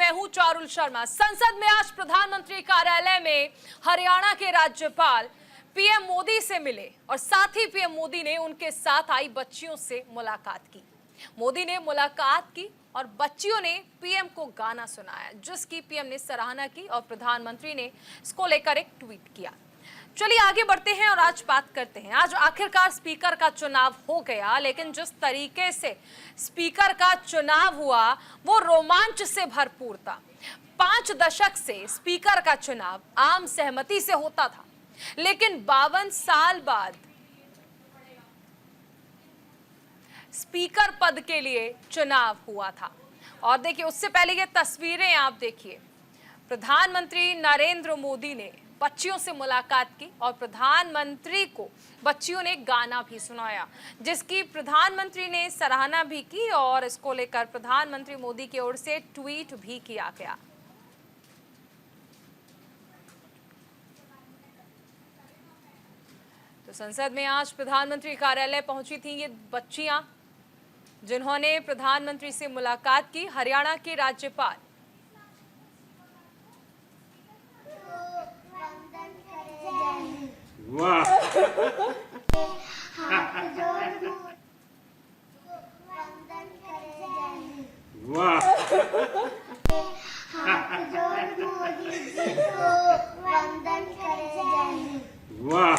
मैं हूं चारुल शर्मा। संसद में आज प्रधानमंत्री कार्यालय में हरियाणा के राज्यपाल पीएम मोदी से मिले और साथ ही पीएम मोदी ने उनके साथ आई बच्चियों से मुलाकात की। मोदी ने मुलाकात की और बच्चियों ने पीएम को गाना सुनाया, जिसकी पीएम ने सराहना की और प्रधानमंत्री ने इसको लेकर एक ट्वीट किया। चलिए आगे बढ़ते हैं और आज बात करते हैं। आज आखिरकार स्पीकर का चुनाव हो गया, लेकिन जिस तरीके से स्पीकर का चुनाव हुआ वो रोमांच से भरपूर था। 5 दशक से स्पीकर का चुनाव आम सहमति से होता था, लेकिन 52 साल बाद स्पीकर पद के लिए चुनाव हुआ था। और देखिए, उससे पहले ये तस्वीरें आप देखिए। प्रधानमंत्री नरेंद्र मोदी ने बच्चियों से मुलाकात की और प्रधानमंत्री को बच्चियों ने गाना भी सुनाया, जिसकी प्रधानमंत्री ने सराहना भी की और इसको लेकर प्रधानमंत्री मोदी की ओर से ट्वीट भी किया गया। तो संसद में आज प्रधानमंत्री कार्यालय पहुंची थी ये बच्चियां, जिन्होंने प्रधानमंत्री से मुलाकात की। हरियाणा के राज्यपाल वाह वाह वाह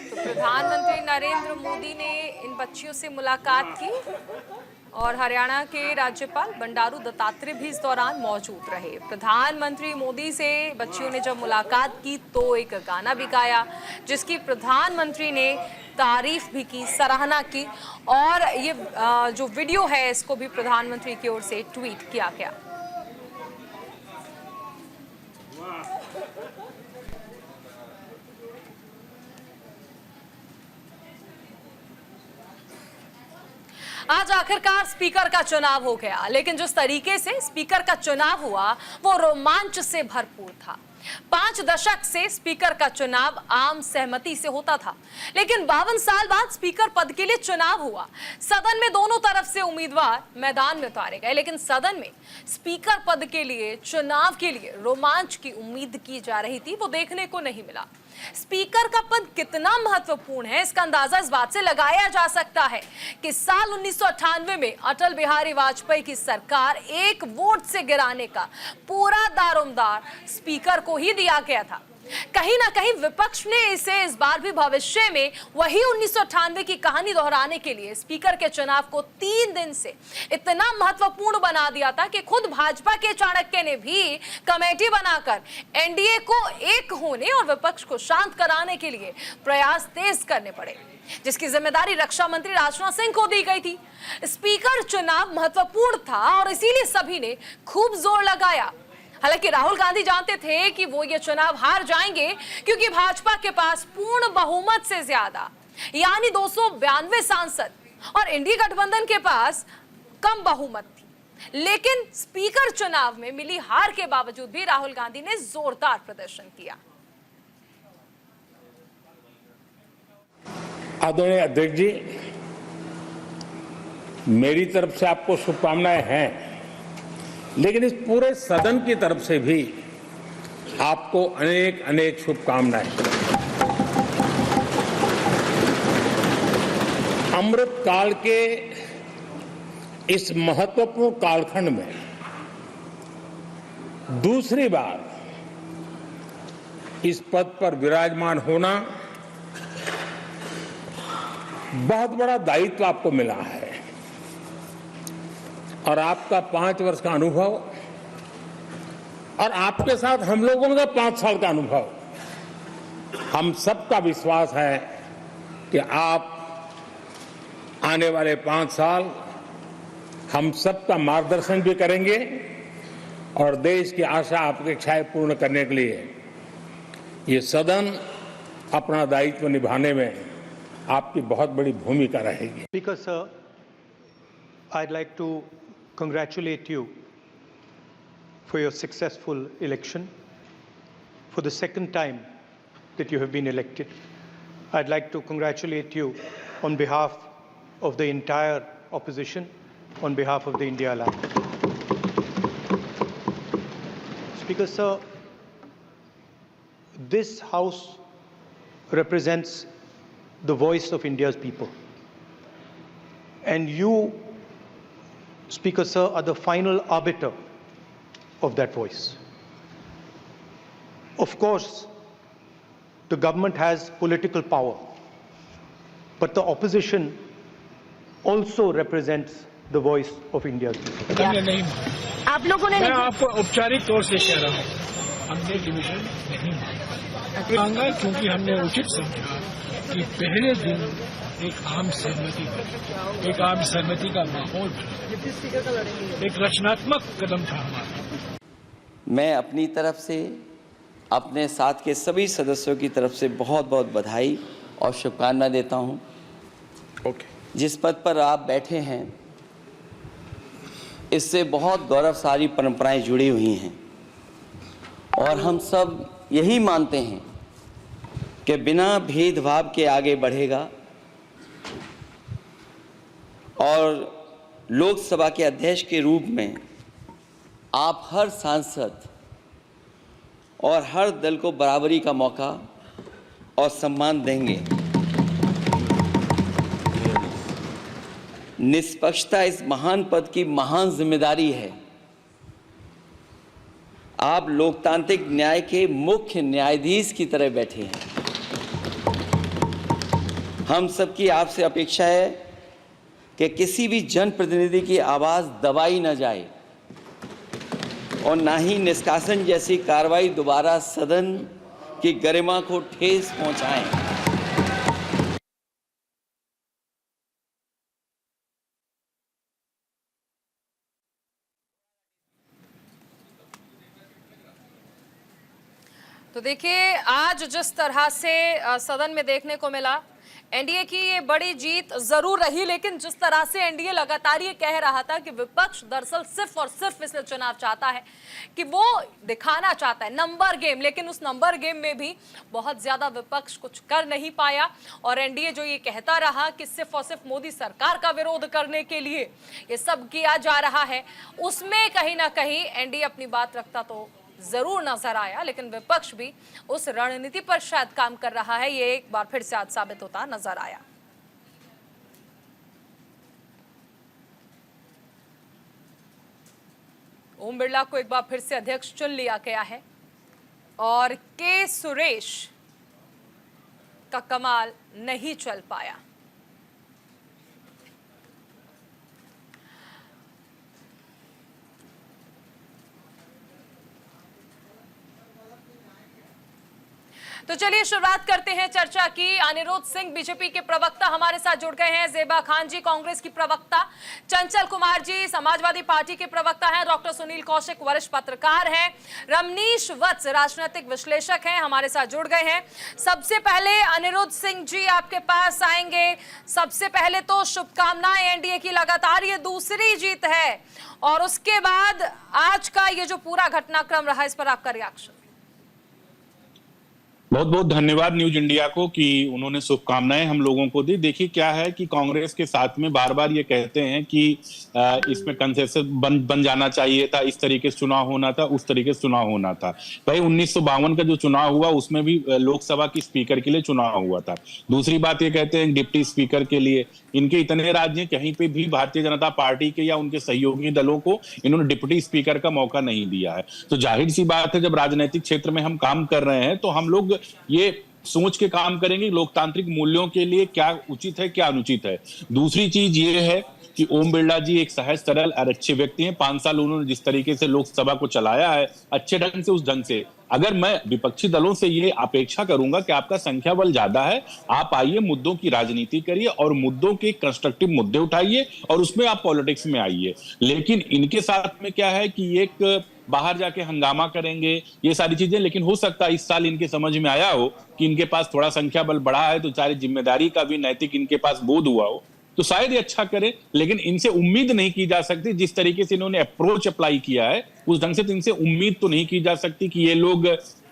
तो प्रधानमंत्री नरेंद्र मोदी ने इन बच्चियों से मुलाकात की और हरियाणा के राज्यपाल बंडारू दत्तात्रेय भी इस दौरान मौजूद रहे। प्रधानमंत्री मोदी से बच्चियों ने जब मुलाकात की तो एक गाना भी गाया, जिसकी प्रधानमंत्री ने तारीफ भी की, सराहना की और ये जो वीडियो है इसको भी प्रधानमंत्री की ओर से ट्वीट किया गया। आज आखिरकार स्पीकर का चुनाव हो गया, लेकिन जिस तरीके से स्पीकर का चुनाव हुआ वो रोमांच से भरपूर था। 5 दशक से स्पीकर का चुनाव आम सहमति से होता था, लेकिन 52 साल बाद स्पीकर पद के लिए चुनाव हुआ। सदन में दोनों तरफ से उम्मीदवार मैदान में उतारे गए, लेकिन सदन में स्पीकर पद के लिए चुनाव के लिए रोमांच की उम्मीद की जा रही थी, वो देखने को नहीं मिला। स्पीकर का पद कितना महत्वपूर्ण है इसका अंदाजा इस बात से लगाया जा सकता है कि साल 1998 में अटल बिहारी वाजपेयी की सरकार एक वोट से गिराने का पूरा दारोमदार स्पीकर को ही दिया गया था। कहीं ना कहीं विपक्ष ने इसे इस बार भी भविष्य में वही 1998 की कहानी दोहराने के लिए स्पीकर के चुनाव को 3 दिन से इतना महत्वपूर्ण बना दिया था कि खुद भाजपा के चाणक्य ने भी कमेटी बनाकर एनडीए को एक होने और विपक्ष को शांत कराने के लिए प्रयास तेज करने पड़े, जिसकी जिम्मेदारी रक्षा मंत्री राजनाथ सिंह को दी गई थी। स्पीकर चुनाव महत्वपूर्ण था और इसीलिए सभी ने खूब जोर लगाया। हालांकि राहुल गांधी जानते थे कि वो ये चुनाव हार जाएंगे, क्योंकि भाजपा के पास पूर्ण बहुमत से ज्यादा यानी 292 सांसद और इंडी गठबंधन के पास कम बहुमत थी। लेकिन स्पीकर चुनाव में मिली हार के बावजूद भी राहुल गांधी ने जोरदार प्रदर्शन किया। आदरणीय अध्यक्ष जी, मेरी तरफ से आपको शुभकामनाएं हैं, लेकिन इस पूरे सदन की तरफ से भी आपको अनेक अनेक शुभकामनाएं। अमृत काल के इस महत्वपूर्ण कालखंड में दूसरी बार इस पद पर विराजमान होना बहुत बड़ा दायित्व आपको मिला है और आपका 5 वर्ष का अनुभव और आपके साथ हम लोगों का 5 साल का अनुभव, हम सबका विश्वास है कि आप आने वाले 5 साल हम सबका मार्गदर्शन भी करेंगे और देश की आशा अपेक्षाएं पूर्ण करने के लिए ये सदन अपना दायित्व निभाने में आपकी बहुत बड़ी भूमिका रहेगी। Speaker sir, I'd like to congratulate you for your successful election. For the second time, that you have been elected. I'd like to congratulate you on behalf of the entire opposition, on behalf of the India Alliance. Speaker Sir, this House represents the voice of India's people. And you, Speaker Sir, are the final arbiter of that voice. Of course, the government has political power, but the opposition also represents the voice of India's people. नहीं आप लोगों ने मैं नहीं आपको औपचारिक तौर से कह रहा हूँ, हमने डिवीजन नहीं मांगा क्योंकि हमने उचित समझा कि पहले दिन एक आम सहमति का माहौल था, एक रचनात्मक कदम था हमारा। मैं अपनी तरफ से अपने साथ के सभी सदस्यों की तरफ से बहुत बहुत बधाई और शुभकामना देता हूं। जिस पद पर आप बैठे हैं इससे बहुत गौरवशाली परंपराएं जुड़ी हुई हैं और हम सब यही मानते हैं कि बिना भेदभाव के आगे बढ़ेगा और लोकसभा के अध्यक्ष के रूप में आप हर सांसद और हर दल को बराबरी का मौका और सम्मान देंगे। निष्पक्षता इस महान पद की महान जिम्मेदारी है। आप लोकतांत्रिक न्याय के मुख्य न्यायाधीश की तरह बैठे हैं। हम सबकी आपसे अपेक्षा है कि किसी भी जनप्रतिनिधि की आवाज़ दबाई न जाए और ना ही निष्कासन जैसी कार्रवाई दोबारा सदन की गरिमा को ठेस पहुंचाएं। तो देखिए, आज जिस तरह से सदन में देखने को मिला, एनडीए की ये बड़ी जीत जरूर रही, लेकिन जिस तरह से एनडीए लगातार ये कह रहा था कि विपक्ष दरअसल सिर्फ और सिर्फ इसलिए चुनाव चाहता है कि वो दिखाना चाहता है नंबर गेम, लेकिन उस नंबर गेम में भी बहुत ज्यादा विपक्ष कुछ कर नहीं पाया और एनडीए जो ये कहता रहा कि सिर्फ और सिर्फ मोदी सरकार का विरोध करने के लिए ये सब किया जा रहा है, उसमें कहीं ना कहीं एनडीए अपनी बात रखता तो जरूर नजर आया, लेकिन विपक्ष भी उस रणनीति पर शायद काम कर रहा है, ये एक बार फिर से आज साबित होता नजर आया। ओम बिरला को एक बार फिर से अध्यक्ष चुन लिया गया है और के सुरेश का कमाल नहीं चल पाया। तो चलिए शुरुआत करते हैं चर्चा की। अनिरुद्ध सिंह बीजेपी के प्रवक्ता हमारे साथ जुड़ गए हैं, ज़ेबा खान जी कांग्रेस की प्रवक्ता, चंचल कुमार जी समाजवादी पार्टी के प्रवक्ता हैं, डॉक्टर सुनील कौशिक वरिष्ठ पत्रकार हैं, रमनीश वत्स राजनीतिक विश्लेषक हैं, हमारे साथ जुड़ गए हैं। सबसे पहले अनिरुद्ध सिंह जी आपके पास आएंगे। सबसे पहले तो शुभकामनाएं, एनडीए की लगातार ये दूसरी जीत है और उसके बाद आज का ये जो पूरा घटनाक्रम रहा, इस पर आपका रिएक्शन। बहुत बहुत धन्यवाद न्यूज इंडिया को कि उन्होंने शुभकामनाएं हम लोगों को दी। देखिए क्या है कि कांग्रेस के साथ में बार बार ये कहते हैं कि इसमें कंसेंसस बन जाना चाहिए था, इस तरीके से चुनाव होना था, उस तरीके से चुनाव होना था। भाई 1952 का जो चुनाव हुआ उसमें भी लोकसभा की स्पीकर के लिए चुनाव हुआ था। दूसरी बात ये कहते हैं डिप्टी स्पीकर के लिए, इनके इतने राज्य हैं, कहीं पे भी भारतीय जनता पार्टी के या उनके सहयोगी दलों को इन्होंने डिप्टी स्पीकर का मौका नहीं दिया है। तो जाहिर सी बात है जब राजनीतिक क्षेत्र में हम काम कर रहे हैं तो हम लोग ये सोच के काम करेंगे लोकतांत्रिक मूल्यों के लिए क्या उचित है क्या अनुचित है। दूसरी चीज ये है कि ओम बिरला जी एक सहज सरल और अच्छे व्यक्ति हैं। 5 साल उन्होंने जिस तरीके से लोकसभा को चलाया है अच्छे ढंग से, उस ढंग से अगर मैं विपक्षी दलों से ये अपेक्षा करूंगा कि आपका संख्या बल ज्यादा है, आप आइए मुद्दों की राजनीति करिए और मुद्दों के कंस्ट्रक्टिव मुद्दे उठाइए और उसमें आप पॉलिटिक्स में आइए। लेकिन इनके साथ में क्या है कि एक बाहर जाके हंगामा करेंगे, ये सारी चीजें। लेकिन हो सकता है इस साल इनके समझ में आया हो कि इनके पास थोड़ा संख्या बल बढ़ा है तो सारी जिम्मेदारी का भी नैतिक इनके पास बोध हुआ हो, तो शायद ये अच्छा करे। लेकिन इनसे उम्मीद नहीं की जा सकती, जिस तरीके से इन्होंने अप्रोच अप्लाई किया है उस ढंग से तो इनसे उम्मीद तो नहीं की जा सकती कि ये लोग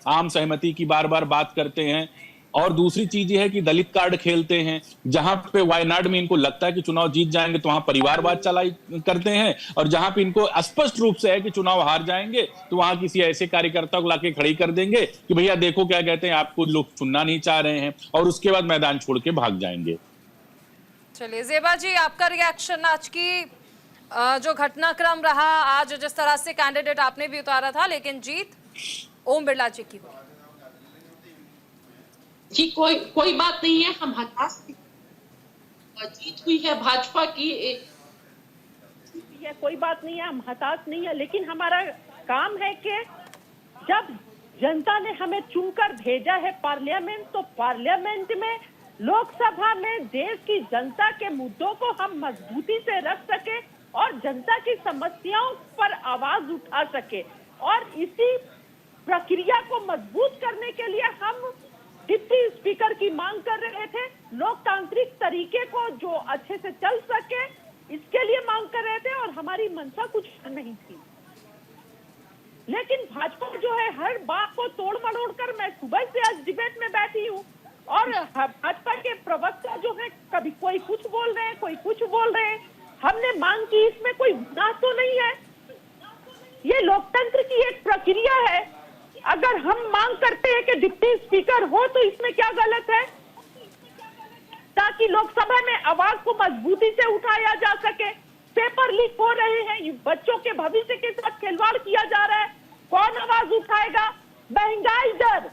आम सहमति की बार बार बात करते हैं। और दूसरी चीज ये है कि दलित कार्ड खेलते हैं, जहां पे वायनाड में इनको लगता है कि चुनाव जीत जाएंगे तो वहां परिवारवाद चलाई करते हैं, और जहां पे इनको स्पष्ट रूप से है कि चुनाव हार जाएंगे तो वहां किसी ऐसे कार्यकर्ता को लाके खड़ी कर देंगे कि भैया देखो क्या कहते हैं, आपको लोग चुनना नहीं चाह रहे हैं, और उसके बाद मैदान छोड़ के भाग जाएंगे। चलिए ज़ेबा जी, आपका रिएक्शन आज की जो घटनाक्रम रहा, आज जिस तरह से कैंडिडेट आपने भी उतारा था लेकिन जीत ओम बिरला जी की हुई। जी कोई बात नहीं है, हम हताश जीत हुई है भाजपा की, कोई बात नहीं है, हम हताश नहीं है, लेकिन हमारा काम है कि जब जनता ने हमें चुनकर भेजा है पार्लियामेंट, तो पार्लियामेंट में, लोकसभा में देश की जनता के मुद्दों को हम मजबूती से रख सके और जनता की समस्याओं पर आवाज उठा सके। और इसी प्रक्रिया को मजबूत करने के लिए हम डिप्टी स्पीकर की मांग कर रहे थे, लोकतांत्रिक तरीके को जो अच्छे से चल सके इसके लिए मांग कर रहे थे, और हमारी मंशा कुछ नहीं थी। लेकिन भाजपा जो है हर बात को तोड़ मरोड़ कर, मैं सुबह से आज डिबेट में बैठी हूँ और भाजपा के प्रवक्ता जो है कभी कोई कुछ बोल रहे हैं, कोई कुछ बोल रहे हैं। हमने मांग की, इसमें कोई गुनाह तो नहीं है, ये लोकतंत्र की एक प्रक्रिया है। अगर हम मांग करते हैं कि डिप्टी स्पीकर हो तो इसमें क्या गलत है, ताकि लोकसभा में आवाज को मजबूती से उठाया जा सके। पेपर लीक हो रहे हैं, बच्चों के भविष्य के साथ खिलवाड़ किया जा रहा है, कौन आवाज उठाएगा? महंगाई दर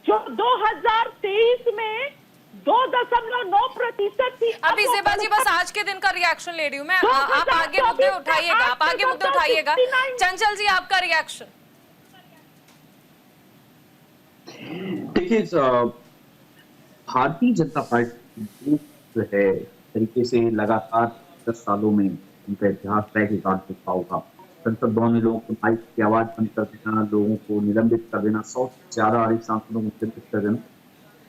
जो 2023 में 2.9% थी। अभी ज़ेबा जी बस आज के दिन का रिएक्शन ले रही हूँ मैं, आप आगे मुद्दे उठाइएगा, आप आगे मुद्दे उठाइएगा। चंचल जी, आपका रिएक्शन। देखिए, भारतीय जनता पार्टी जो है तरीके से लगातार 10 सालों में उनका इतिहास तय के साथ दिखा होगा। संसद भवन में लोगों को माइक की आवाज बंद कर देना, लोगों को निलंबित कर देना, 100 से ज्यादा आरक्षी सांसदों को निलंबित कर देना।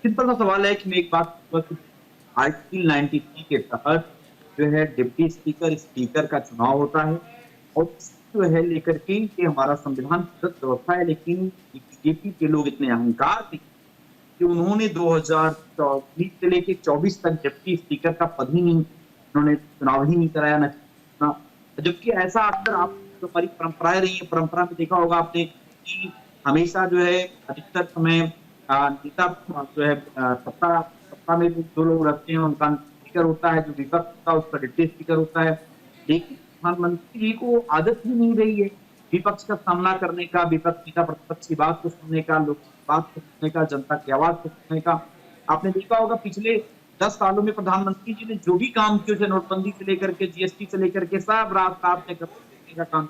सिंपल सा सवाल है कि मैं एक बात आर्टिकल 93 के तहत जो है डिप्टी स्पीकर का चुनाव होता है, और जो है लेकर के हमारा संविधान व्यवस्था है, लेकिन बीजेपी के लोग इतने अहंकार थे कि उन्होंने 2024 से लेकर 24 तक डिप्टी स्पीकर का पद ही नहीं, उन्होंने चुनाव ही नहीं कराया न, जबकि ऐसा अक्सर आप जो हमारी परंपराएं रही है, परंपरा में देखा होगा आपने कि हमेशा जो है अधिकतर समय नेता जो है सत्ता में जो लोग रखते हैं उनका स्पीकर होता है, जो विपक्ष होता है उसका डिप्टी स्पीकर होता है। लेकिन प्रधानमंत्री जी को आदत ही नहीं रही है विपक्ष का सामना करने का, विपक्ष नेता प्रतिपक्ष की बात को सुनने का, लोक बात को सुनने का, जनता की आवाज को सुनने का। आपने देखा होगा पिछले 10 सालों में प्रधानमंत्री जी ने जो भी काम किया, नोटबंदी से लेकर के जीएसटी से लेकर के सब रात में करने का काम,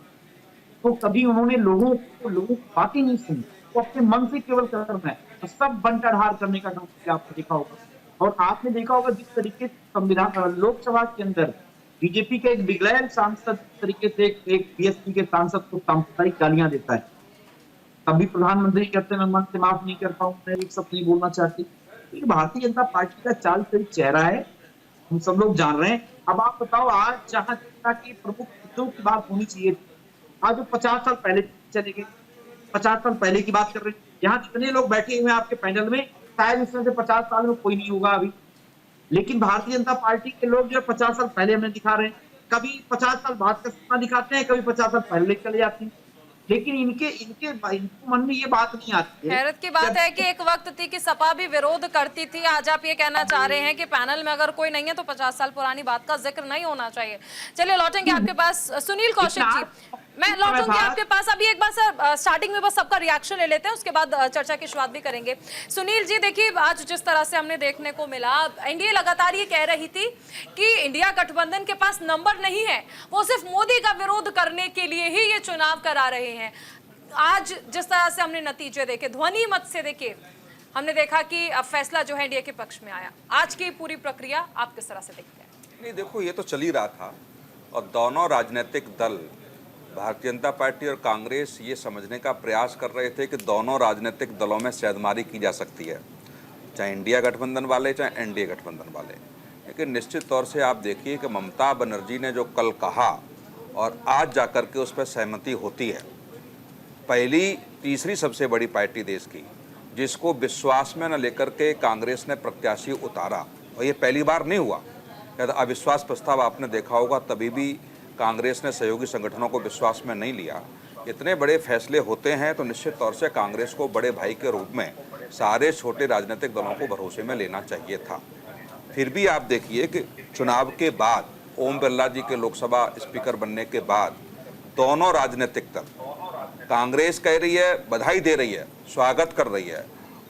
तो कभी उन्होंने लोगों की बातें नहीं सुनी, वो अपने मन से केवल करना है, तो सब बंटाढार करने का काम किया आपने देखा होगा। और आपने देखा होगा जिस तरीके से संविधान लोकसभा के अंदर बीजेपी के एक बिगड़ैल सांसद तरीके से एक बीएसपी के सांसद को सांप्रदायिक गालियां देता है, तभी प्रधानमंत्री कहते हैं मैं मन से माफ नहीं करता हूं, मैं एक शब्द नहीं बोलना चाहती। तो भारतीय जनता पार्टी का चाल चरित्र चेहरा है, हम सब लोग जान रहे हैं। अब आप बताओ, आज जहां जनता के प्रमुख मुद्दों की बात होनी चाहिए, आज 50 साल पहले चले गए, 50 साल पहले की बात कर रहे हैं। यहाँ जितने लोग बैठे हुए हैं आपके पैनल में, शायद इसमें से 50 साल में कोई नहीं होगा अभी, लेकिन भारतीय जनता पार्टी के लोग जो 50 साल पहले हमें दिखा रहे हैं, कभी 50 साल बाद का सपना दिखाते हैं, कभी 50 साल पहले चले जाते हैं, लेकिन इनके मन में ये बात नहीं आती है। हैरत की बात है कि एक वक्त थी कि सपा भी विरोध करती थी, आज आप ये कहना चाह रहे हैं कि पैनल में अगर कोई नहीं है तो 50 साल पुरानी बात का जिक्र नहीं होना चाहिए। चलिए लौटेंगे आपके पास सुनील कौशिक जी, मैं लौटूंगी आपके पास। अभी एक बार सर स्टार्टिंग में बस सबका रिएक्शन ले लेते हैं, उसके बाद चर्चा की शुरुआत भी करेंगे। सुनील जी देखिए, आज जिस तरह से हमने देखने को मिला, एनडीए लगातार ये कह रही थी कि इंडिया गठबंधन के पास नंबर नहीं है, वो सिर्फ मोदी का विरोध करने के लिए ही ये चुनाव करा रहे हैं। आज जिस तरह से हमने नतीजे देखे, ध्वनि मत से देखे, हमने देखा कि अब फैसला जो है एनडीए के पक्ष में आया। आज की पूरी प्रक्रिया आप किस तरह से देखते हैं? नहीं देखो, ये तो चल ही रहा था और दोनों राजनीतिक दल, भारतीय जनता पार्टी और कांग्रेस, ये समझने का प्रयास कर रहे थे कि दोनों राजनीतिक दलों में सेधमारी की जा सकती है, चाहे इंडिया गठबंधन वाले चाहे एनडीए गठबंधन वाले। लेकिन निश्चित तौर से आप देखिए कि ममता बनर्जी ने जो कल कहा और आज जाकर के उस पर सहमति होती है। पहली तीसरी सबसे बड़ी पार्टी देश की, जिसको विश्वास में न लेकर के कांग्रेस ने प्रत्याशी उतारा, और ये पहली बार नहीं हुआ। यदि अविश्वास प्रस्ताव आपने देखा होगा तभी भी कांग्रेस ने सहयोगी संगठनों को विश्वास में नहीं लिया। इतने बड़े फैसले होते हैं तो निश्चित तौर से कांग्रेस को बड़े भाई के रूप में सारे छोटे राजनीतिक दलों को भरोसे में लेना चाहिए था। फिर भी आप देखिए कि चुनाव के बाद ओम बिरला जी के लोकसभा स्पीकर बनने के बाद दोनों राजनीतिक दल, कांग्रेस कह रही है, बधाई दे रही है, स्वागत कर रही है,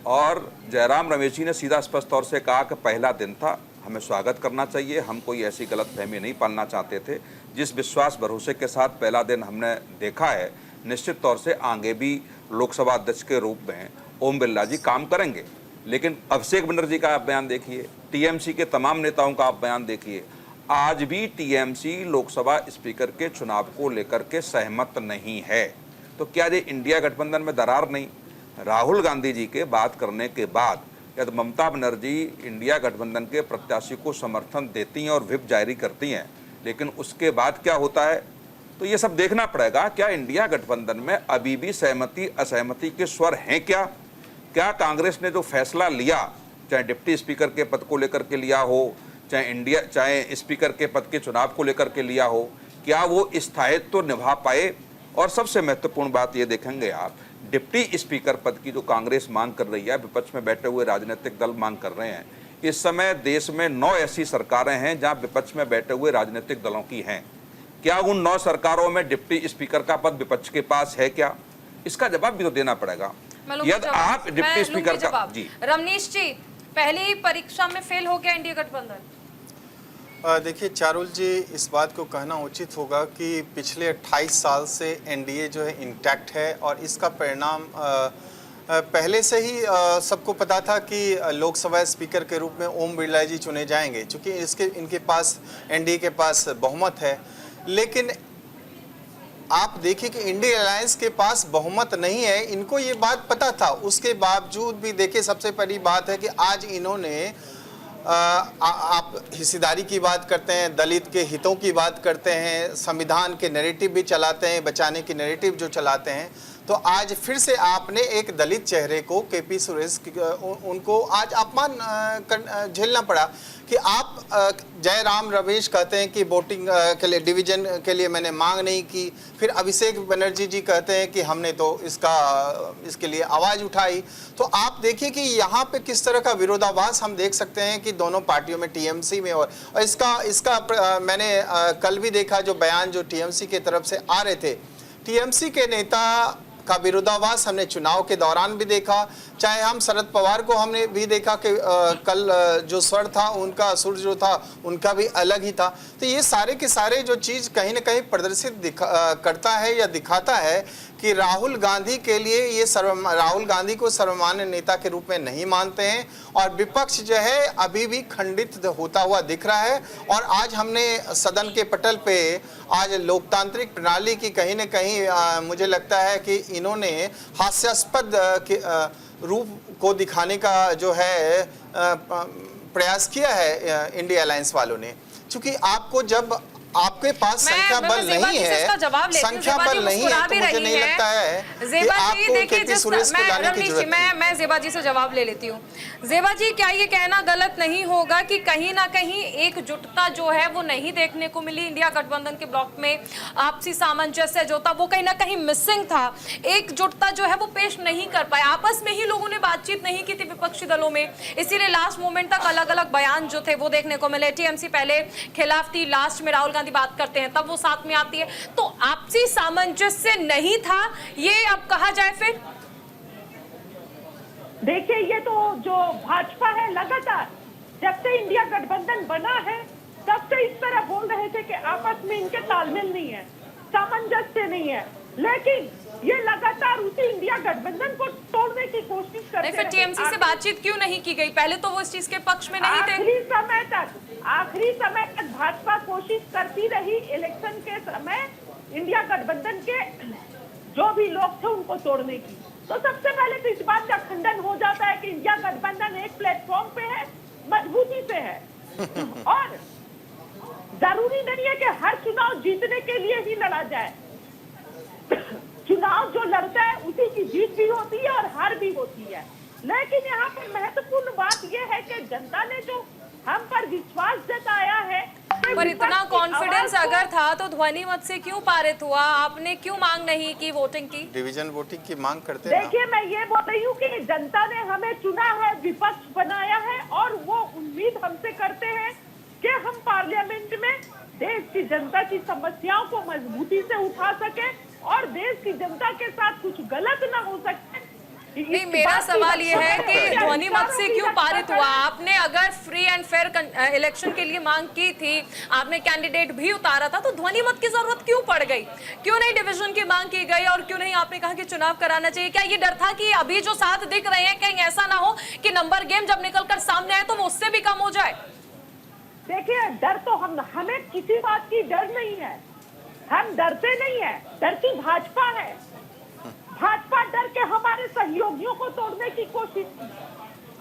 और जयराम रमेश जी ने सीधा स्पष्ट तौर से कहा कि पहला दिन था, हमें स्वागत करना चाहिए, हम कोई ऐसी गलतफहमी नहीं पालना चाहते थे। जिस विश्वास भरोसे के साथ पहला दिन हमने देखा है, निश्चित तौर से आगे भी लोकसभा अध्यक्ष के रूप में ओम बिरला जी काम करेंगे। लेकिन अभिषेक बनर्जी का आप बयान देखिए, टीएमसी के तमाम नेताओं का आप बयान देखिए, आज भी टीएमसी लोकसभा स्पीकर के चुनाव को लेकर के सहमत नहीं है। तो क्या ये इंडिया गठबंधन में दरार नहीं? राहुल गांधी जी के बात करने के बाद यदि ममता बनर्जी इंडिया गठबंधन के प्रत्याशी को समर्थन देती हैं और व्हिप जारी करती हैं, लेकिन उसके बाद क्या होता है, तो ये सब देखना पड़ेगा। क्या इंडिया गठबंधन में अभी भी सहमति असहमति के स्वर हैं? क्या कांग्रेस ने जो फैसला लिया, चाहे डिप्टी स्पीकर के पद को लेकर के लिया हो, चाहे स्पीकर के पद के चुनाव को लेकर के लिया हो, क्या वो स्थायित्व तो निभा पाए? और सबसे महत्वपूर्ण बात ये देखेंगे आप, डिप्टी स्पीकर पद की जो कांग्रेस मांग कर रही है, विपक्ष में बैठे हुए राजनीतिक दल मांग कर रहे हैं। इस समय देश में 9 ऐसी सरकारें हैं जहां विपक्ष में बैठे हुए राजनीतिक दलों की हैं। क्या उन 9 सरकारों में डिप्टी स्पीकर का पद विपक्ष के पास है क्या? इसका जवाब भी तो देना पड़ेगा। यदि आप डिप्टी स्पीकर का जी रमनीश जी, पहले ही परीक्षा में फेल हो गया इंडिया गठबंधन। देखिए चारुल जी, इस बात को कहना उचित होगा कि पिछले 28 साल से एनडीए जो है इंटैक्ट है, और इसका परिणाम पहले से ही सबको पता था कि लोकसभा स्पीकर के रूप में ओम बिरला जी चुने जाएंगे, क्योंकि इनके पास एनडीए के पास बहुमत है। लेकिन आप देखिए कि इंडिया अलायंस के पास बहुमत नहीं है, इनको ये बात पता था। उसके बावजूद भी देखिए, सबसे बड़ी बात है कि आज इन्होंने आप हिस्सेदारी की बात करते हैं, दलित के हितों की बात करते हैं, संविधान के नैरेटिव भी चलाते हैं, बचाने की नैरेटिव जो चलाते हैं, तो आज फिर से आपने एक दलित चेहरे को, केपी सुरेश, उनको आज अपमान झेलना पड़ा कि आप जयराम रमेश कहते हैं कि वोटिंग के लिए, डिवीजन के लिए मैंने मांग नहीं की। फिर अभिषेक बनर्जी जी कहते हैं कि हमने तो इसके लिए आवाज़ उठाई। तो आप देखिए कि यहाँ पे किस तरह का विरोधाभास हम देख सकते हैं कि दोनों पार्टियों में, टीएमसी में, और इसका मैंने कल भी देखा जो बयान जो टीएमसी के तरफ से आ रहे थे, टीएमसी के नेता का विरोधाभास हमने चुनाव के दौरान भी देखा। चाहे हम शरद पवार को हमने भी देखा कि कल जो स्वर था, उनका सुर जो था उनका भी अलग ही था। तो ये सारे के सारे जो चीज़ कहीं ना कहीं प्रदर्शित करता है या दिखाता है कि राहुल गांधी के लिए ये राहुल गांधी को सर्वमान्य नेता के रूप में नहीं मानते हैं, और विपक्ष जो है अभी भी खंडित होता हुआ दिख रहा है। और आज हमने सदन के पटल पे आज लोकतांत्रिक प्रणाली की कहीं ना कहीं मुझे लगता है कि इन्होंने हास्यास्पद रूप को दिखाने का जो है प्रयास किया है इंडिया अलायंस वालों ने। क्योंकि आपको जब आपके पास संख्या बल नहीं है, संख्या बल नहीं है, तो मुझे नहीं लगता है कि आपको केपी सुरेश को लाने की जरूरत है। मैं ज़ेबा जी से जवाब ले लेती हूँ। ज़ेबा जी, क्या ये कहना गलत नहीं होगा कि कहीं ना कहीं एकजुटता जो है वो नहीं देखने को मिली इंडिया गठबंधन के ब्लॉक में? आपसी सामंजस्य जो था वो कहीं ना कहीं मिसिंग था, एकजुटता जो है वो पेश नहीं कर पाए, आपस में ही लोगों ने बातचीत नहीं की थी विपक्षी दलों में, इसीलिए लास्ट मोमेंट तक अलग अलग बयान जो थे वो देखने को मिले। टीएमसी पहले खिलाफ थी, लास्ट में राहुल गांधी बात करते हैं तब वो साथ में आती है, तो आपसी सामंजस्य नहीं था, ये अब कहा जाए फिर? देखिए, ये तो जो भाजपा है लगातार जब से इंडिया गठबंधन बना है तब से इस तरह बोल रहे थे कि आपस में इनके तालमेल नहीं है, सामंजस्य नहीं है, लेकिन ये लगातार उसी इंडिया गठबंधन को तोड़ने की कोशिश करते रहे। फिर टीएमसी से बातचीत क्यों नहीं की गई? पहले तो वो इस चीज के पक्ष में नहीं थे। आखिरी समय तक भाजपा कोशिश करती रही इलेक्शन के समय इंडिया गठबंधन के जो भी लोग थे उनको तोड़ने की। तो सबसे पहले तो इस बात का खंडन हो जाता है कि इंडिया गठबंधन एक प्लेटफॉर्म पे है, मजबूती से है, और जरूरी नहीं है कि हर चुनाव जीतने के लिए ही लड़ा जाए। चुनाव जो लड़ता है उसी की जीत भी होती है और हार भी होती है। लेकिन यहाँ पर महत्वपूर्ण बात यह है कि जनता ने जो हम पर विश्वास जताया है, पर इतना कॉन्फिडेंस अगर था तो ध्वनि मत से क्यों पारित हुआ? आपने क्यों मांग नहीं की वोटिंग की? डिवीजन वोटिंग की मांग करते हैं। देखिए, मैं ये बोल रही हूँ कि जनता ने हमें चुना है, विपक्ष बनाया है और वो उम्मीद हमसे करते हैं कि हम पार्लियामेंट में देश की जनता की समस्याओं को मजबूती से उठा सके और देश की जनता के साथ कुछ गलत ना हो सके। नहीं, मेरा सवाल ये है कि ध्वनि मत से क्यों पारित हुआ? आपने अगर फ्री एंड फेयर इलेक्शन के लिए मांग की थी, आपने कैंडिडेट भी उतारा था, तो ध्वनि मत की जरूरत क्यों पड़ गई? क्यों नहीं डिवीजन की मांग की गई और क्यों नहीं आपने कहा कि चुनाव कराना चाहिए? क्या ये डर था कि अभी जो साथ दिख रहे हैं कहीं ऐसा ना हो कि नंबर गेम जब निकलकर सामने आए तो वो उससे भी कम हो जाए? देखिए, डर तो हमें किसी बात की डर नहीं है, हम डरते नहीं है। डरती भाजपा है। भाजपा डर के हमारे सहयोगियों को तोड़ने की कोशिश की।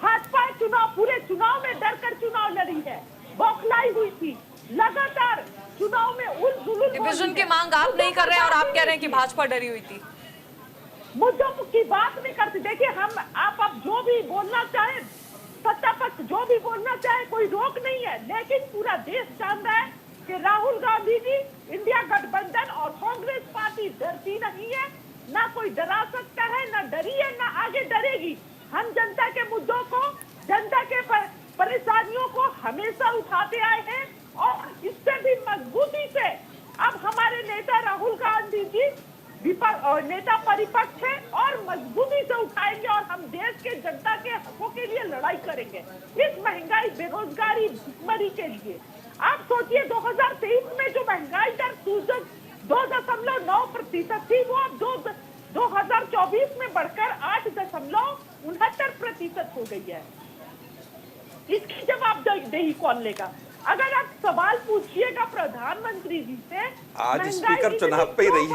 भाजपा पूरे चुनाव में डर कर चुनाव लड़ी है, बौखलाई हुई थी, लगातार चुनाव में उल-जुलूल। डिवीजन की मांग आप नहीं कर रहे हैं और आप कह रहे हैं कि भाजपा डरी हुई थी। मुद्दों की बात नहीं करती। देखिए, आप अब जो भी बोलना चाहे, सत्ता पक्ष जो भी बोलना चाहे, कोई रोक नहीं है, लेकिन पूरा देश जान रहा है कि राहुल गांधी जी, इंडिया गठबंधन और कांग्रेस पार्टी डरती नहीं है, ना कोई डरा सकता है, ना डरी है, ना आगे डरेगी। हम जनता के मुद्दों को, जनता के परेशानियों को हमेशा उठाते आए हैं और इससे भी मजबूती से अब हमारे नेता राहुल गांधी जी नेता परिपक्ष है और मजबूती से उठाएंगे और हम देश के जनता के हकों के लिए लड़ाई करेंगे, इस महंगाई, बेरोजगारी, भुखमरी के लिए। आप सोचिए, 2023 में जो महंगाई दर 2.9% थी, वो अब 2024 में बढ़कर 8.69% हो गई है। इसकी जवाबदेही कौन लेगा? अगर आप सवाल पूछिएगा प्रधानमंत्री जी से, आज स्पीकर चुनाव पे ही रही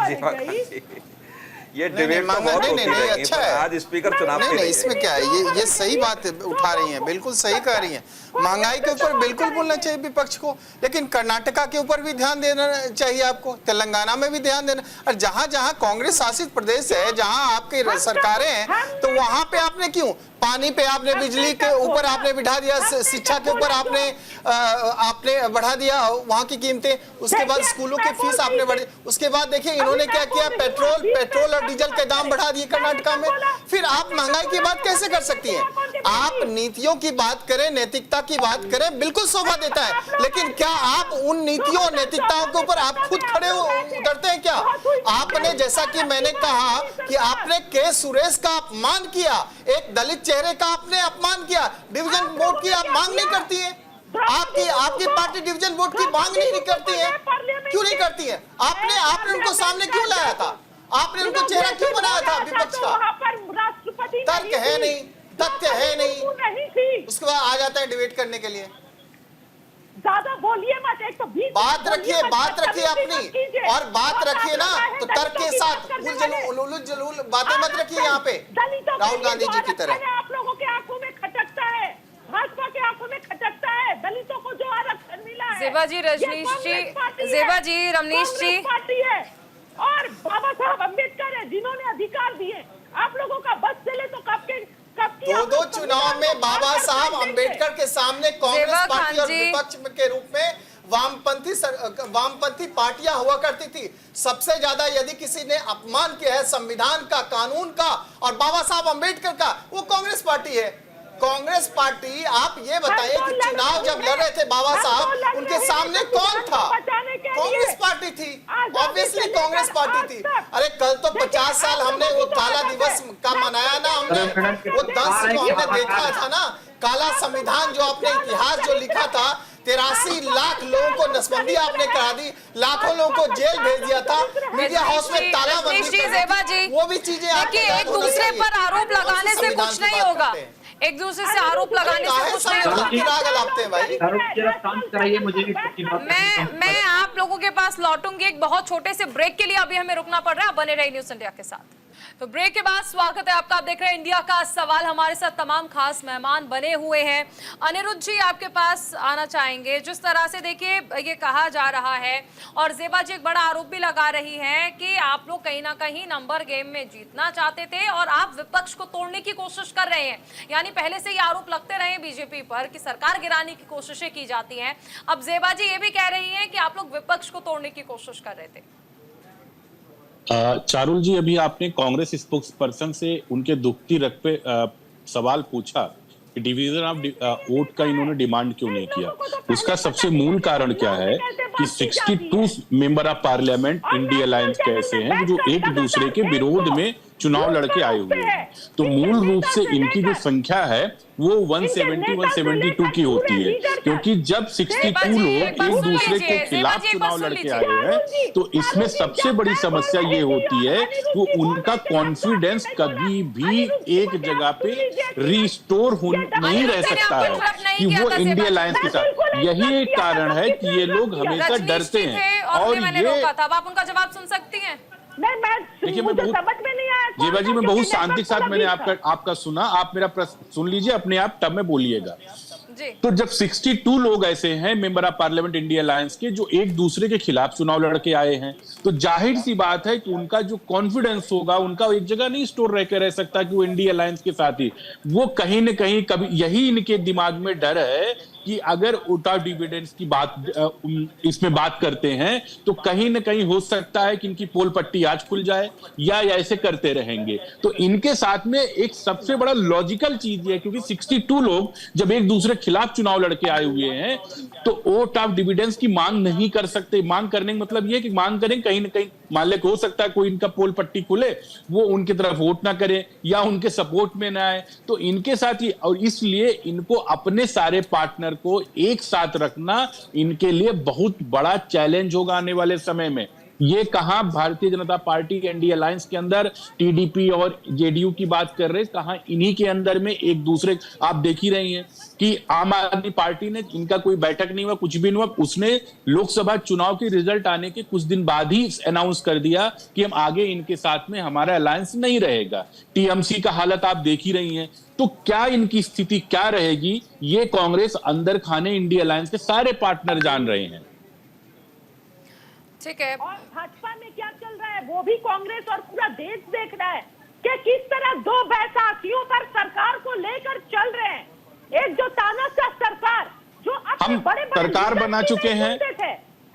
ये डिबेट तो बहुत होती रहेगी, अच्छा पर है। आज स्पीकर चुनाव पे नहीं, इसमें क्या है, ये सही बात उठा रही हैं, बिल्कुल सही कह रही हैं। महंगाई के ऊपर बिल्कुल बोलना चाहिए विपक्ष को, लेकिन कर्नाटका के ऊपर भी ध्यान देना चाहिए आपको, तेलंगाना में भी ध्यान देना। और जहां जहां कांग्रेस शासित प्रदेश है, जहां आपकी सरकारें हैं, तो वहां पे आपने क्यों पानी पे, आपने बिजली के ऊपर आपने बिठा दिया, शिक्षा के ऊपर आपने बढ़ा दिया वहां की कीमतें, उसके बाद स्कूलों की फीस आपने बढ़ी, उसके बाद देखिए इन्होंने क्या किया, पेट्रोल और डीजल के दाम बढ़ा दिए कर्नाटका में। फिर आप महंगाई की बात कैसे कर सकती हैं? आप नीतियों की बात करें, नैतिकता की बात करें, बिल्कुल शोभा देता है, लेकिन क्या आप उन नीतियों और नैतिकताओं के ऊपर आप खुद खड़े उतरते हैं क्या? आपने, जैसा कि मैंने कहा कि आपने के सुरेश का अपमान किया, एक दलित चेहरे का आपने अपमान किया, डिवीजन वोट की आप मांग नहीं करती है। आपकी पार्टी डिवीजन वोट की मांग नहीं करती है, क्यों नहीं करती है? आपने उनको सामने क्यों लाया था? आपने उनको चेहरा क्यों बनाया था विपक्ष का? तर्क है नहीं, तथ्य है नहीं, उसके बाद आ जाता है डिबेट करने के लिए। ज्यादा बोलिए मत, एक तो बात रखिए अपनी, और बात रखिए ना तो तर्क के साथ, उलझुल बातें मत रखिए यहाँ पे राहुल गांधी जी की तरह। आप लोगों के आंखों में खटकता है, भाजपा के आंखों में खटकता है, दलितों को जो आरक्षण मिला है। जेबा जी, रमनीश जी पार्टी है और बाबा साहब अम्बेडकर है जिन्होंने अधिकार दिए। आप लोगों का बस चले तो कब दो चुनाव में बाबा साहब अम्बेडकर के सामने कांग्रेस पार्टी और विपक्ष के रूप में वामपंथी पार्टियां हुआ करती थी। सबसे ज्यादा यदि किसी ने अपमान किया है संविधान का, कानून का और बाबा साहब अम्बेडकर का, वो कांग्रेस पार्टी है। कांग्रेस पार्टी, आप ये बताइए कि चुनाव जब लड़ रहे थे बाबा साहब, उनके सामने कौन था? कांग्रेस पार्टी थी, ऑब्वियसली कांग्रेस पार्टी थी। अरे कल तो 50 साल हमने वो काला दिवस का मनाया ना, हमने वो 10 को हमने देखा था ना, काला संविधान जो आपने इतिहास जो लिखा था, 83 लाख लोगों को नसबंदी आपने करा दी, लाखों लोगों को जेल भेज दिया था, मीडिया हाउस में तालाबंदी, वो भी चीजें। देखिए, एक दूसरे पर आरोप लगाने से कुछ नहीं होगा, एक दूसरे से आरोप लगाने से कुछ नहीं होगा। मैं आप लोगों के पास लौटूंगी एक बहुत छोटे से ब्रेक के लिए, अभी हमें रुकना पड़ रहा है। बने रहिए न्यूज़ इंडिया के साथ। तो ब्रेक के बाद स्वागत है आपका। आप देख रहे हैं इंडिया का सवाल। हमारे साथ तमाम खास मेहमान बने हुए हैं। अनिरुद्ध जी, आपके पास आना चाहेंगे। जिस तरह से देखिए ये कहा जा रहा है और ज़ेबा जी एक बड़ा आरोप भी लगा रही है कि आप लोग कहीं ना कहीं नंबर गेम में जीतना चाहते थे और आप विपक्ष को तोड़ने की कोशिश कर रहे हैं। यानी पहले से ये आरोप लगते रहे बीजेपी पर कि सरकार गिराने की कोशिशें की जाती हैं। अब ज़ेबा जी ये भी कह रही है कि आप लोग विपक्ष को तोड़ने की कोशिश कर रहे थे। चारुल जी, अभी आपने कांग्रेस स्पोक्स पर्सन से उनके दुखती रख पे सवाल पूछा कि डिवीजन ऑफ वोट का इन्होंने डिमांड क्यों नहीं किया। उसका सबसे मूल कारण क्या है कि 62 member of parliament India alliance के ऐसे हैं जो एक दूसरे के विरोध में चुनाव लड़के आए हुए हैं। तो मूल रूप से इनकी जो संख्या है वो 170-172 की होती है, क्योंकि जब 62 लोग एक दूसरे के खिलाफ चुनाव लड़के आए हैं तो इसमें सबसे बड़ी समस्या ये होती है कि उनका कॉन्फिडेंस कभी भी एक जगह पे रिस्टोर नहीं रह सकता है कि वो इंडिया अलायंस के साथ। यही एक कारण है कि ये लोग हमेशा डरते हैं। और ये आप उनका जवाब सुन सकती हैं। देखिए, मैं बहुत समझ में नहीं आया जेबा जी, मैं बहुत शांति के साथ मैंने आपका सुना। आप मेरा प्रश्न सुन लीजिए, अपने आप तब में बोलिएगा। तो जब 62 लोग ऐसे हैं member of parliament India alliance के जो एक दूसरे के खिलाफ चुनाव लड़के आए हैं, तो जाहिर सी बात है कि उनका जो कॉन्फिडेंस होगा उनका एक जगह नहीं स्टोर रह सकता कि वो इंडिया अलायंस के साथ ही वो कहीं न कहीं कभी यही इनके दिमाग में डर है कि अगर उल्टा डिविडेंड्स की बात इसमें बात करते हैं तो कहीं न कहीं हो सकता है कि इनकी पोल पट्टी आज खुल जाए या ऐसे करते रहेंगे। तो इनके साथ में एक सबसे बड़ा लॉजिकल चीज है, क्योंकि 62 लोग जब एक दूसरे के खिलाफ चुनाव लड़के आए हुए हैं तो वोट ऑफ डिविडेंड्स की मांग नहीं कर सकते। मांग करने का मतलब यह कि मांग करें, कहीं ना कहीं मान ले हो सकता है कोई इनका पोल पट्टी खुले, वो उनकी तरफ वोट ना करे या उनके सपोर्ट में ना आए। तो इनके साथ ही, और इसलिए इनको अपने सारे पार्टनर को एक साथ रखना इनके लिए बहुत बड़ा चैलेंज होगा आने वाले समय में। ये कहां भारतीय जनता पार्टी के एनडीए अलायंस के अंदर टीडीपी और जेडीयू की बात कर रहे हैं, कहां इन्हीं के अंदर में एक दूसरे, आप देख ही रही हैं कि आम आदमी पार्टी ने, इनका कोई बैठक नहीं हुआ, कुछ भी नहीं हुआ, उसने लोकसभा चुनाव के रिजल्ट आने के कुछ दिन बाद ही अनाउंस कर दिया कि हम आगे इनके साथ में हमारा अलायंस नहीं रहेगा। टीएमसी का हालत आप देख ही रही हैं। तो क्या इनकी स्थिति क्या रहेगी, ये कांग्रेस अंदर खाने इंडिया अलायंस के सारे पार्टनर जान रहे हैं। ठीक है, और भाजपा में क्या चल रहा है वो भी कांग्रेस और पूरा देश देख रहा है कि किस तरह दो बैसाखियों पर सरकार को लेकर चल रहे हैं। एक जो तानाशाह सरकार जो हम बड़े सरकार बना चुके हैं,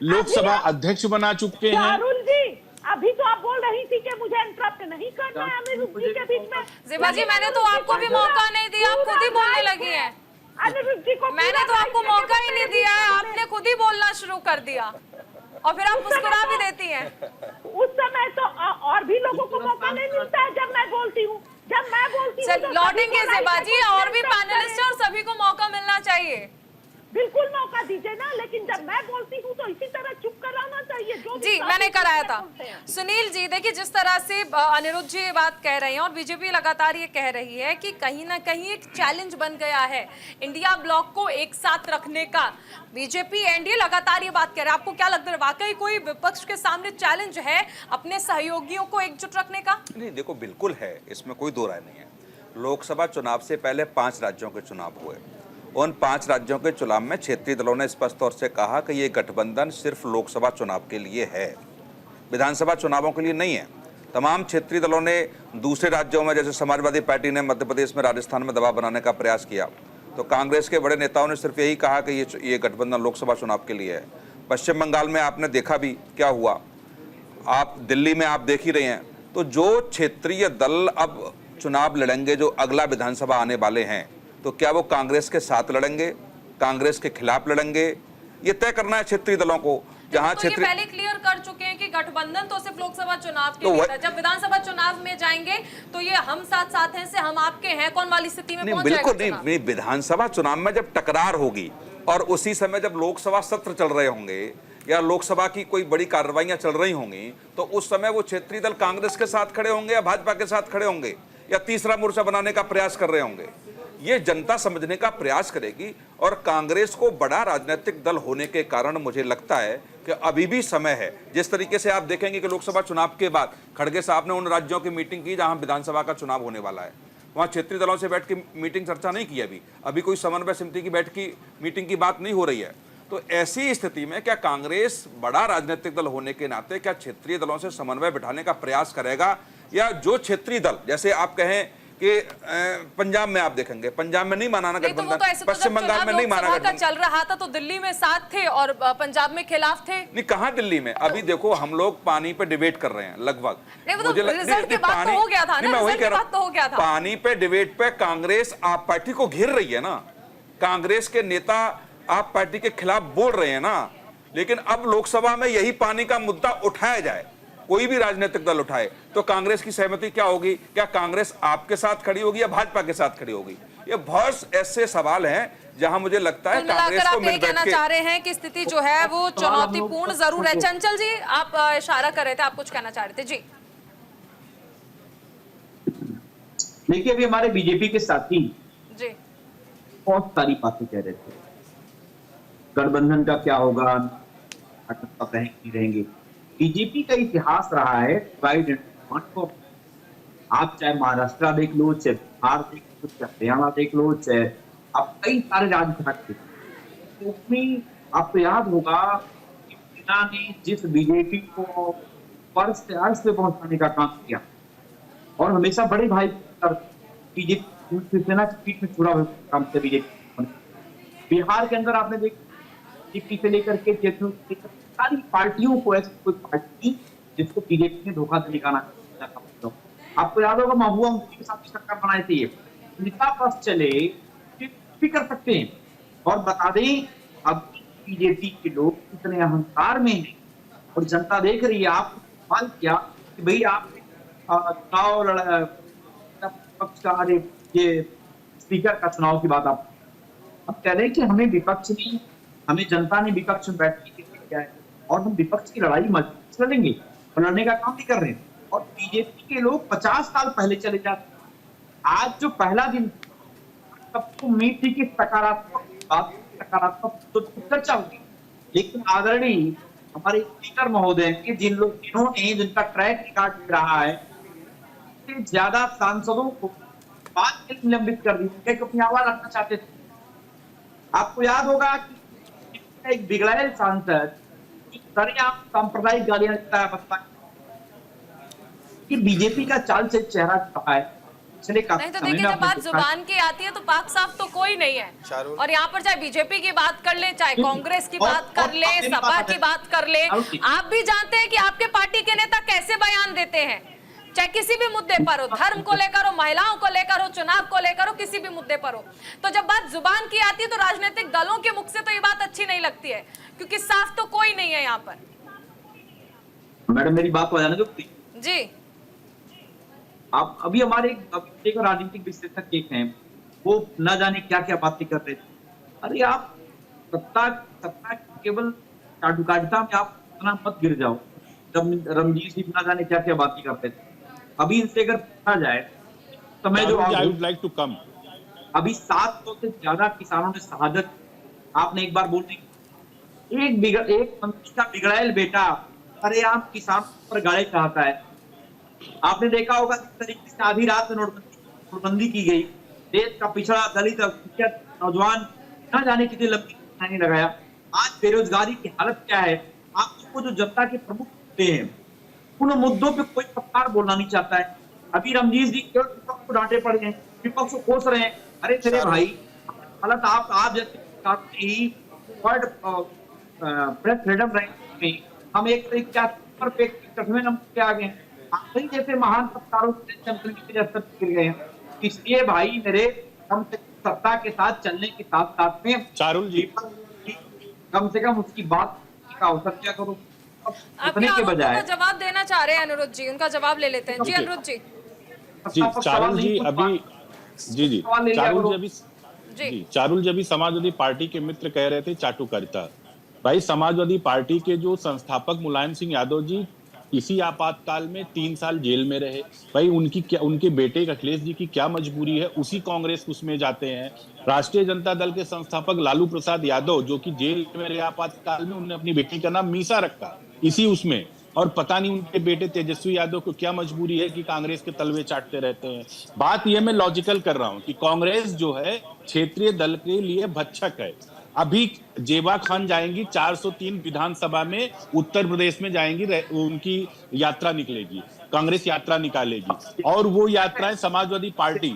लोकसभा अध्यक्ष बना चुके हैं। अरुण जी, अभी तो आप बोल रही थी कि मुझे इंटरप्ट नहीं करना है अनिरुद्ध जी के बीच में। ज़ेबा जी, मैंने तो आपको भी मौका नहीं दिया, आप खुद ही बोलने लगी हैं। अनिरुद्ध जी को मैंने तो आपको मौका ही नहीं दिया है, आपने खुद ही बोलना शुरू कर दिया और फिर आप मुस्कुरा भी देती हैं। उस समय तो और भी लोगों को मौका नहीं मिलता है जब मैं बोलती हूँ। जब मैं बोलती हूँ लौटेंगे ज़ेबा जी, और भी पैनलिस्ट और सभी को मौका मिलना चाहिए। बिल्कुल मौका दीजिए ना, लेकिन जब मैं बोलती हूँ तो इसी तरह चुप कराना चाहिए। जो जी मैंने कराया था। सुनील जी, देखिए जिस तरह से अनिरुद्ध जी ये बात कह रहे हैं और बीजेपी लगातार ये कह रही है कि कहीं ना कहीं एक चैलेंज बन गया है इंडिया ब्लॉक को एक साथ रखने का। बीजेपी एनडीए लगातार ये बात कह रहा है। आपको क्या लगता है, वाकई कोई विपक्ष के सामने चैलेंज है अपने सहयोगियों को एकजुट रखने का? नहीं, देखो बिल्कुल है, इसमें कोई दो राय नहीं है। लोकसभा चुनाव से पहले 5 राज्यों के चुनाव हुए। उन 5 राज्यों के चुनाव में क्षेत्रीय दलों ने स्पष्ट तौर से कहा कि ये गठबंधन सिर्फ लोकसभा चुनाव के लिए है, विधानसभा चुनावों के लिए नहीं है। तमाम क्षेत्रीय दलों ने दूसरे राज्यों में, जैसे समाजवादी पार्टी ने मध्य प्रदेश में, राजस्थान में दबाव बनाने का प्रयास किया, तो कांग्रेस के बड़े नेताओं ने सिर्फ यही कहा कि ये गठबंधन लोकसभा चुनाव के लिए है। पश्चिम बंगाल में आपने देखा भी क्या हुआ, आप दिल्ली में आप देख ही रहे हैं। तो जो क्षेत्रीय दल अब चुनाव लड़ेंगे, जो अगला विधानसभा आने वाले हैं, तो क्या वो कांग्रेस के साथ लड़ेंगे, कांग्रेस के खिलाफ लड़ेंगे, ये तय करना है क्षेत्रीय दलों को। जहां तो ये पहले क्लियर कर चुके हैं कि गठबंधन तो सिर्फ लोकसभा चुनाव के लिए था। जब विधानसभा चुनाव में जाएंगे तो ये हम साथ हैं से हम आपके हैं कौन वाली स्थिति में पहुंच जाएगा। बिल्कुल नहीं, विधानसभा चुनाव में जब टकरार होगी और उसी समय जब लोकसभा सत्र चल रहे होंगे या लोकसभा की कोई बड़ी कार्रवाइयां चल रही होंगी, तो उस समय वो क्षेत्रीय दल कांग्रेस के साथ खड़े होंगे या भाजपा के साथ खड़े होंगे या तीसरा मोर्चा बनाने का प्रयास कर रहे होंगे। ये जनता समझने का प्रयास करेगी। और कांग्रेस को बड़ा राजनीतिक दल होने के कारण मुझे लगता है कि अभी भी समय है। जिस तरीके से आप देखेंगे कि लोकसभा चुनाव के बाद खड़गे साहब ने उन राज्यों की मीटिंग की जहां विधानसभा का चुनाव होने वाला है, वहां क्षेत्रीय दलों से बैठ के मीटिंग चर्चा नहीं की। अभी कोई समन्वय समिति की बैठ की मीटिंग की बात नहीं हो रही है। तो ऐसी स्थिति में क्या कांग्रेस बड़ा राजनीतिक दल होने के नाते क्या क्षेत्रीय दलों से समन्वय बिठाने का प्रयास करेगा, या जो क्षेत्रीय दल, जैसे आप कहें कि पंजाब में आप देखेंगे, पंजाब में नहीं माना ना गठबंधन, पश्चिम बंगाल में नहीं माना गठबंधन, चल रहा था तो दिल्ली में साथ थे और पंजाब में खिलाफ थे। नहीं, कहां दिल्ली में? अभी देखो हम लोग पानी पे डिबेट कर रहे हैं लगभग। रिजल्ट के बाद तो हो गया था ना, रिजल्ट के बाद तो हो गया था। पानी पे डिबेट पे कांग्रेस आप पार्टी को घेर रही है ना, कांग्रेस के नेता आप पार्टी के खिलाफ बोल रहे हैं ना, लेकिन अब लोकसभा में यही पानी का मुद्दा उठाया जाए, कोई भी राजनीतिक दल उठाए, तो कांग्रेस की सहमति क्या होगी? क्या कांग्रेस आपके साथ खड़ी होगी या भाजपा के साथ खड़ी होगी? ये बहुत ऐसे सवाल हैं जहां मुझे लगता है कांग्रेस को मिल बैठ के कहना चाह रहे हैं कि स्थिति जो है वो चुनौतीपूर्ण जरूर है। चंचल जी, आप इशारा कर रहे थे, आप कुछ कहना चाह रहे थे जी। देखिए, अभी हमारे बीजेपी के साथी जी बहुत सारी बातें कह रहे थे, गठबंधन का क्या होगा, रहेंगे। बीजेपी का इतिहास रहा है डिवाइड एंड को, आप चाहे महाराष्ट्र देख लो, चाहे बिहार देख लो, चाहे हरियाणा देख लो, चाहे आप कई सारे राज्य देख लो, उसमें आपको याद होगा कि सेना ने जिस बीजेपी को फर्श से अर्श पे पहुंचाने का काम किया और हमेशा बड़े भाई बीजेपी शिवसेना के पीठ में छुड़ा हुआ काम किया बीजेपी। बिहार के अंदर आपने देखा बीजेपी से लेकर के जेडीयू से लेकर सारी पार्टियों को, ऐसी कोई पार्टी जिसको बीजेपी ने धोखा देने का ना। आपको याद होगा महबूबा मुफ्ती के साथ सरकार बनाई थी, नेता बस चले भी कर सकते हैं। और बता दें, अब बीजेपी के लोग इतने अहंकार में हैं और जनता देख रही है। आपने सवाल किया कि भाई आपने चुनाव पक्ष का, ये स्पीकर का चुनाव की बात आप अब कह रहे हैं कि हमें विपक्ष नहीं, हमें जनता ने विपक्ष में बैठने के लिए किया है और हम विपक्ष की लड़ाई मजबूत लड़ेंगे और लड़ने का काम भी कर रहे हैं। और बीजेपी के लोग 50 साल पहले चले जाते। आज जो पहला दिन सबको उम्मीद थी कि सकारात्मक तो चर्चा होगी, लेकिन आदरणीय हमारे स्पीकर महोदय के जिन्होंने जिनका ट्रैक रिकॉर्ड रहा है, ज्यादा सांसदों को बात के लिए निलंबित कर दिया, अपनी आवाज रखना चाहते थे। आपको याद होगा कि एक बिगड़ैल सांसद सांप्रदायिक गालियां देता है, कि बीजेपी का चाल से चेहरा छुपा है। नहीं तो देखिए, जब बात जुबान की आती है तो पाक साफ तो कोई नहीं है। और यहाँ पर चाहे बीजेपी की बात कर ले, चाहे कांग्रेस की बात कर ले, सपा की बात कर ले, आप भी जानते हैं कि आपके पार्टी के नेता कैसे बयान देते हैं, चाहे किसी भी मुद्दे पर हो, धर्म को लेकर हो, महिलाओं को लेकर हो, चुनाव को लेकर हो, किसी भी मुद्दे पर हो। तो जब बात जुबान की आती है तो राजनीतिक दलों के मुख से तो ये बात अच्छी नहीं लगती है, क्योंकि साफ तो कोई नहीं है यहाँ पर। मैडम, मेरी बात को जाने दो जी। आप अभी हमारे एक राजनीतिक विश्लेषक एक हैं, वो न जाने क्या क्या बातें कर रहे थे। अरे आप सत्ता केवल काटुकारिता में आप इतना मत गिर जाओ। जब रमजीत सिंह न जाने क्या क्या बातें करते थे, अभी इनसे अगर पूछा जाए समय जो I would like to come. अभी 700 से ज्यादा किसानों ने शहादत, आपने एक बार बोलने एक मंत्री का बिगड़ैल बेटा अरे आप किसान पर गाड़े चाहता है। आपने देखा होगा किस तरीके से आधी रात में नोटबंदी की गई, देश का पिछड़ा दलित नौजवान न जाने कितनी लंबी लगाया। आज बेरोजगारी की हालत क्या है, आपको जो जनता के प्रमुख मुद्दे हैं उन मुद्दों पे कोई पत्रकार बोलना नहीं चाहता है। अभी रमजीत जी विपक्ष को डांटे पड़े हैं, विपक्ष को कोस रहे हैं। अरे चले भाई, हालत आप जैसे प्रेस फ्रीडम रैंक में हम एक नंबर पे आ गए, आप जैसे महान पत्रकारों गिर गए हैं। इसलिए भाई मेरे कम से कम सत्ता के साथ चलने के साथ साथ में चारुल जी कम से कम उसकी बात का अवसर क्या करो के बजाय जवाब देना चाह रहे हैं अनिरुद्ध जी, उनका जवाब ले लेते हैं। जी अनिरुद्ध जी। चारुल जी अभी जी चारुल जी अभी समाजवादी पार्टी के मित्र कह रहे थे चाटुकारिता। भाई समाजवादी पार्टी के जो संस्थापक मुलायम सिंह यादव जी इसी आपातकाल में 3 साल जेल में रहे। भाई उनकी क्या, उनके बेटे अखिलेश जी की क्या मजबूरी है, उसी कांग्रेस उसमें जाते हैं। राष्ट्रीय जनता दल के संस्थापक लालू प्रसाद यादव जो कि जेल में रहे आपातकाल में, उन्होंने अपनी बेटी का नाम मीसा रखा इसी उसमें। और पता नहीं उनके बेटे तेजस्वी यादव को क्या मजबूरी है कि कांग्रेस के तलवे चाटते रहते हैं। बात यह मैं लॉजिकल कर रहा हूं कि कांग्रेस जो है क्षेत्रीय दल के लिए भक्षक है। अभी जेबा खान जाएंगी 403 विधानसभा में, उत्तर प्रदेश में जाएंगी, उनकी यात्रा निकलेगी, कांग्रेस यात्रा निकालेगी। और वो यात्राएं समाजवादी पार्टी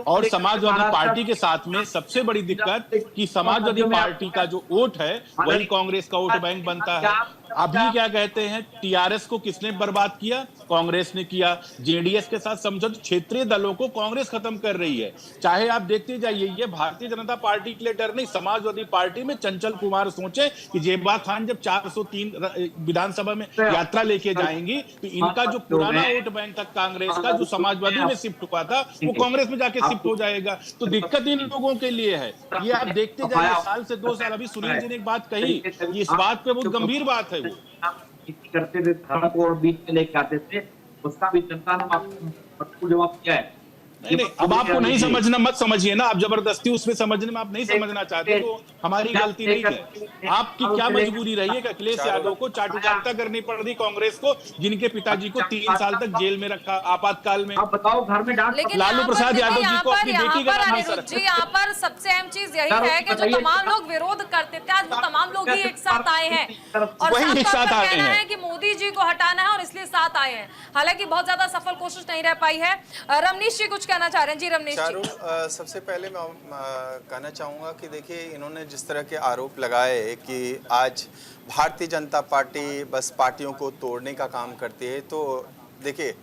और समाजवादी पार्टी के साथ में सबसे बड़ी दिक्कत कि समाजवादी पार्टी का जो वोट है वही कांग्रेस का वोट बैंक बनता है। अभी क्या कहते हैं, टीआरएस को किसने बर्बाद किया? कांग्रेस ने किया। जेडीएस के साथ समझौता, क्षेत्रीय दलों को कांग्रेस खत्म कर रही है। चाहे आप देखते जाइए, ये भारतीय जनता पार्टी के लिए डर नहीं, समाजवादी पार्टी में चंचल कुमार सोचे कि जेबा खान जब 403 विधानसभा में यात्रा लेके जाएंगी तो इनका जो पुराना वोट बैंक था कांग्रेस का, जो समाजवादी में शिफ्ट हुआ था, वो कांग्रेस में जाके शिफ्ट हो जाएगा। तो दिक्कत इन लोगों के लिए है। ये आप देखते जाइए, साल से 2 साल। अभी सुनील जी ने एक बात कही, इस बात पे बहुत गंभीर बात है। करते थे, धर्म को और बीच में लेके आते थे, उसका भी जनता ने आपको जवाब दिया है। नहीं, अब आपको नहीं समझना, मत समझिए ना। आप जबरदस्ती उसमें समझने में आप नहीं समझना चाहते, तो हमारी गलती नहीं है। आपकी क्या मजबूरी रही है कि अखिलेश यादव को चाटुकारिता करनी पड़ रही कांग्रेस को, जिनके पिताजी को 3 साल तक जेल में रखा आपातकाल में? आप बताओ, घर में लालू प्रसाद यादव जी को अपनी बेटी का नाम जी, यहाँ पर सबसे अहम चीज यही है कि जो तमाम लोग विरोध करते थे, आज वो तमाम लोग ही एक साथ आए हैं और वही एक साथ आए कहना है कि मोदी जी को हटाना है और इसलिए साथ आए हैं। हालांकि बहुत ज्यादा सफल कोशिश नहीं रह पाई है। रमनीश जी कुछ कहना चाह रहे हैं? जी रमनीश जी। सबसे पहले मैं कहना चाहूँगा कि देखिए, इन्होंने जिस तरह के आरोप लगाए कि आज भारतीय जनता पार्टी बस पार्टियों को तोड़ने का काम करती है, तो देखिए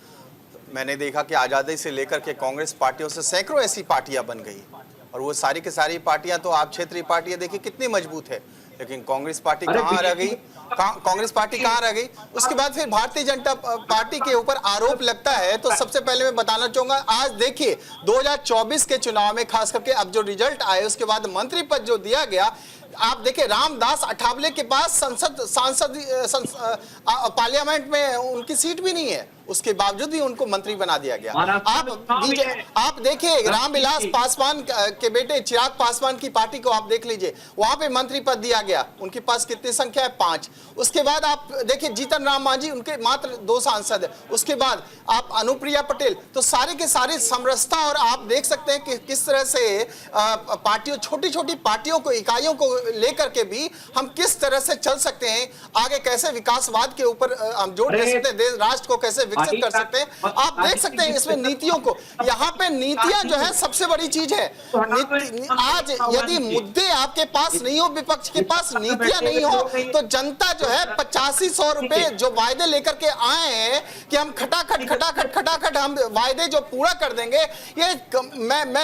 मैंने देखा कि आज़ादी से लेकर के कांग्रेस पार्टियों से सैकड़ों ऐसी पार्टियां बन गई और वो सारी की सारी पार्टियां, तो आप क्षेत्रीय पार्टियां देखिए कितनी मजबूत है, लेकिन कांग्रेस पार्टी कहाँ रह गई? कांग्रेस पार्टी कहाँ रह गई? उसके बाद फिर भारतीय जनता पार्टी के ऊपर आरोप लगता है। तो सबसे पहले मैं बताना चाहूंगा, आज देखिए 2024 के चुनाव में खास करके अब जो रिजल्ट आए उसके बाद मंत्री पद जो दिया गया, आप देखिए रामदास अठावले के पास पार्लियामेंट में उनकी सीट भी नहीं है, उसके बावजूद भी उनको मंत्री बना दिया गया। आप देखिए रामविलास पासवान के बेटे चिराग पासवान की पार्टी को आप देख लीजिए, वहां पे मंत्री पद दिया गया, उनके पास कितनी संख्या है? 5। उसके बाद आप देखिए जीतन राम मांझी, उनके मात्र 2 सांसद है। उसके बाद आप अनुप्रिया पटेल, तो सारे के सारे समरसता, और आप देख सकते हैं कि किस तरह से पार्टियों, छोटी छोटी पार्टियों को, इकाइयों को लेकर के भी हम किस तरह से चल सकते हैं आगे, कैसे विकासवाद के ऊपर हम जोर दे सकते हैं, देश राष्ट्र को कैसे विकसित कर सकते हैं। आप देख सकते हैं इसमें नीतियों को, यहाँ पे नीतियां जो है सबसे बड़ी चीज है। आज यदि मुद्दे आपके पास नहीं हो, विपक्ष के पास नीतियां नहीं हो, तो जनता जो है 8500 रुपए जो वायदे लेकर के आए हैं कि हम खटाखट हम वायदे जो पूरा कर देंगे, ये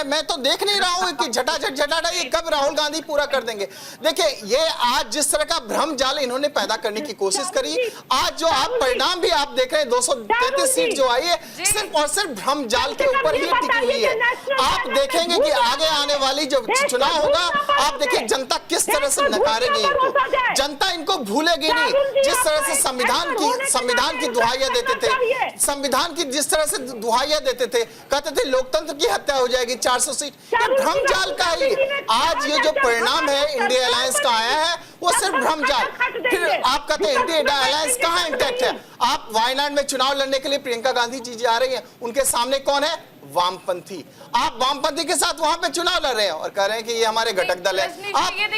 मैं तो देख नहीं रहा हूं कि झटाझट ये कब राहुल गांधी पूरा कर देंगे। देखिए ये आज जिस तरह का भ्रम जाल इन्होंने पैदा करने की कोशिश करी, आज जो आप परिणाम भी आप देख रहे हैं, 233 सीट जो आई है सिर्फ और सिर्फ भ्रम जाल के ऊपर ही टिकी हुई है। आप देखेंगे कि आगे आने वाली जो चुनाव होगा, आप देखिए जनता किस तरह से नकारेगी इनको, जनता इनको भूलेगी नहीं। जिस तरह से संविधान की दुहाइयां देते थे, संविधान की जिस तरह से दुहाइयां देते थे, कहते थे लोकतंत्र की हत्या हो जाएगी, 400 सीट, ये भ्रम जाल का ही। आज ये जो परिणाम है इंडिया अलायंस का आया है, वो सिर्फ भ्रम जाल। फिर आप कहते हैं इंडिया अलायंस कहां इंटैक्ट है? आप वायनाड में चुनाव लड़ने के लिए प्रियंका गांधी जी आ रही हैं, उनके सामने कौन है? वामपंथी। आप वामपंथी के साथ वहां पे चुनाव लड़ रहे हैं और कह रहे हैं कि ये हमारे घटक दल है।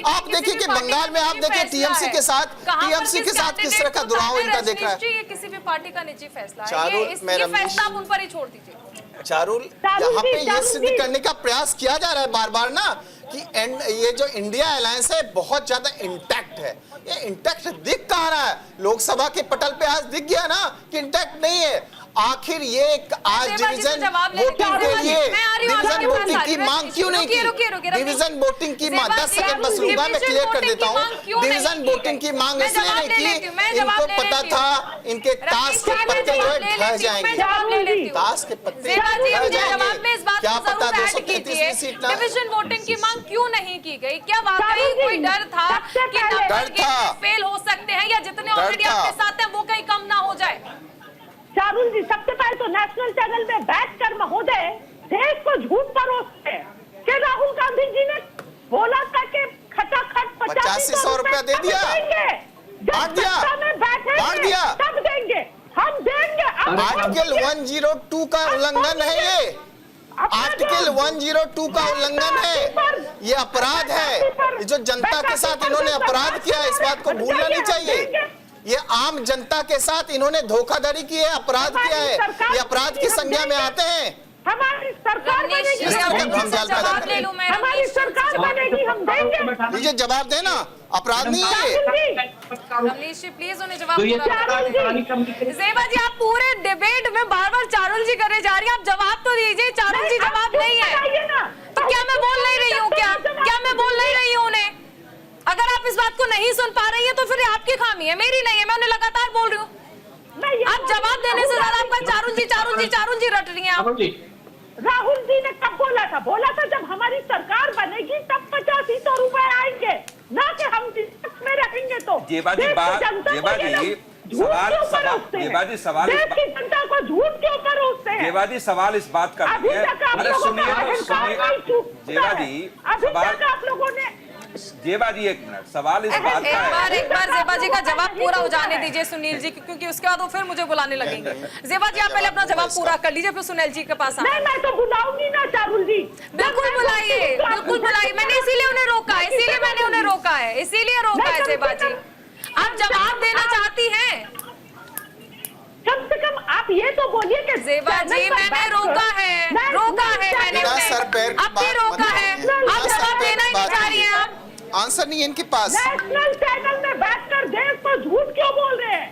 आप देखिए कि बंगाल में आप देखिए टीएमसी के साथ किस तरह का दुराव इनका देख रहा है। ये किसी भी पार्टी का निजी फैसला है, ये फैसला आप उन पर ही छोड़ दीजिए। चारुल, यहाँ पे ये सिद्ध करने का प्रयास किया जा रहा है बार बार ना कि ये जो इंडिया अलायंस है बहुत ज्यादा इंटैक्ट है। ये इंटैक्ट दिख कहाँ रहा है? लोकसभा के पटल पे आज दिख गया ना कि इंटैक्ट नहीं है। आखिर ये आज डिवीजन वोटिंग के लिए डिवीजन वोटिंग की मांग क्यों नहीं की? डिवीजन वोटिंग की मांग, 10 सेकंड बस लूंगा, मैं क्लियर कर देता हूँ। डिवीजन वोटिंग की मांग इसलिए नहीं की, इनको पता था इनके ताश के पत्ते जो है ढह जाएंगे, ताश के पत्ते ढह जाएंगे। क्या पता 233 सीट ना। डिवीजन वोटिंग की मांग क्यों नहीं की गई? क्या वाकई कोई डर था कि नंबर फेल हो सकते हैं या जितने ऑलरेडी आपके साथ हैं वो कहीं कम ना हो जाए? चारुल जी, सबसे पहले तो नेशनल चैनल में बैठकर महोदय देश को झूठ परोसते हैं कि राहुल गांधी जी ने बोला था कि खटाखट 8500 रुपया दे दिया, बांट दिया, बांट दिया, तब देंगे, हम देंगे। आर्टिकल 102 का उल्लंघन है ये, आर्टिकल 102 का उल्लंघन है, ये अपराध है। जो जनता के साथ इन्होंने अपराध किया है, इस बात को भूलना नहीं चाहिए। ये आम जनता के साथ इन्होंने धोखाधड़ी की है, अपराध किया है, ये अपराध की संज्ञा में आते हैं। हमारी सरकार बनेगी, हमारी सरकार बनेगी, हम देंगे। लीजिए जवाब देना, अपराध नहीं है। रमनीश जी प्लीज उन्हें जवाब जेबा जी, आप पूरे डिबेट में बार बार चारुल जी करे जा रही हैं, आप जवाब तो दीजिए। चारुल जी जवाब नहीं है तो क्या मैं बोल नहीं रही हूँ? क्या मैं बोल नहीं रही हूँ उन्हें? अगर आप इस बात को नहीं सुन पा रही है तो फिर आपकी खामी है, मेरी नहीं है। मैं उन्हें लगातार बोल रही हूँ, आप जवाब देने से ज्यादा आपका चारुल जी रट रही हैं आप। राहुल जी ने कब बोला था? बोला था जब हमारी सरकार बनेगी तब 8500 रुपए आएंगे, ना कि हम विपक्ष में रहेंगे तो। जेबा जी सवाल देश की जनता को झूठ के ऊपर रोकते हैं। जेबा जी सवाल इस बात का है, अरे सुनिए जेबा जी, आप लोगों ने जेबा जी एक मिनट, सवाल इस बात का है। एक बार जेबा जी का जवाब पूरा हो जाने दीजिए सुनील जी, क्योंकि उसके बाद वो फिर मुझे बुलाने लगेंगे। जेबा जी आप पहले अपना जवाब पूरा कर लीजिए, फिर सुनील जी के पास नहीं, मैं तो बुलाऊंगी ना चारुल जी। बिल्कुल बुलाइए, बिल्कुल बुलाइए। मैंने इसीलिए उन्हें रोका है, इसीलिए मैंने उन्हें रोका है, इसीलिए रोका है। जेबा जी आप जवाब देना चाहती हैं? कम से कम आप ये तो बोलिए कि जेबा जी मैंने रोका है मैंने रोका है, आप जवाब देना ही नहीं चाह रही हैं। आप आंसर नहीं है इनके पास। नेशनल चैनल में बैठकर देश को झूठ क्यों बोल रहे हैं?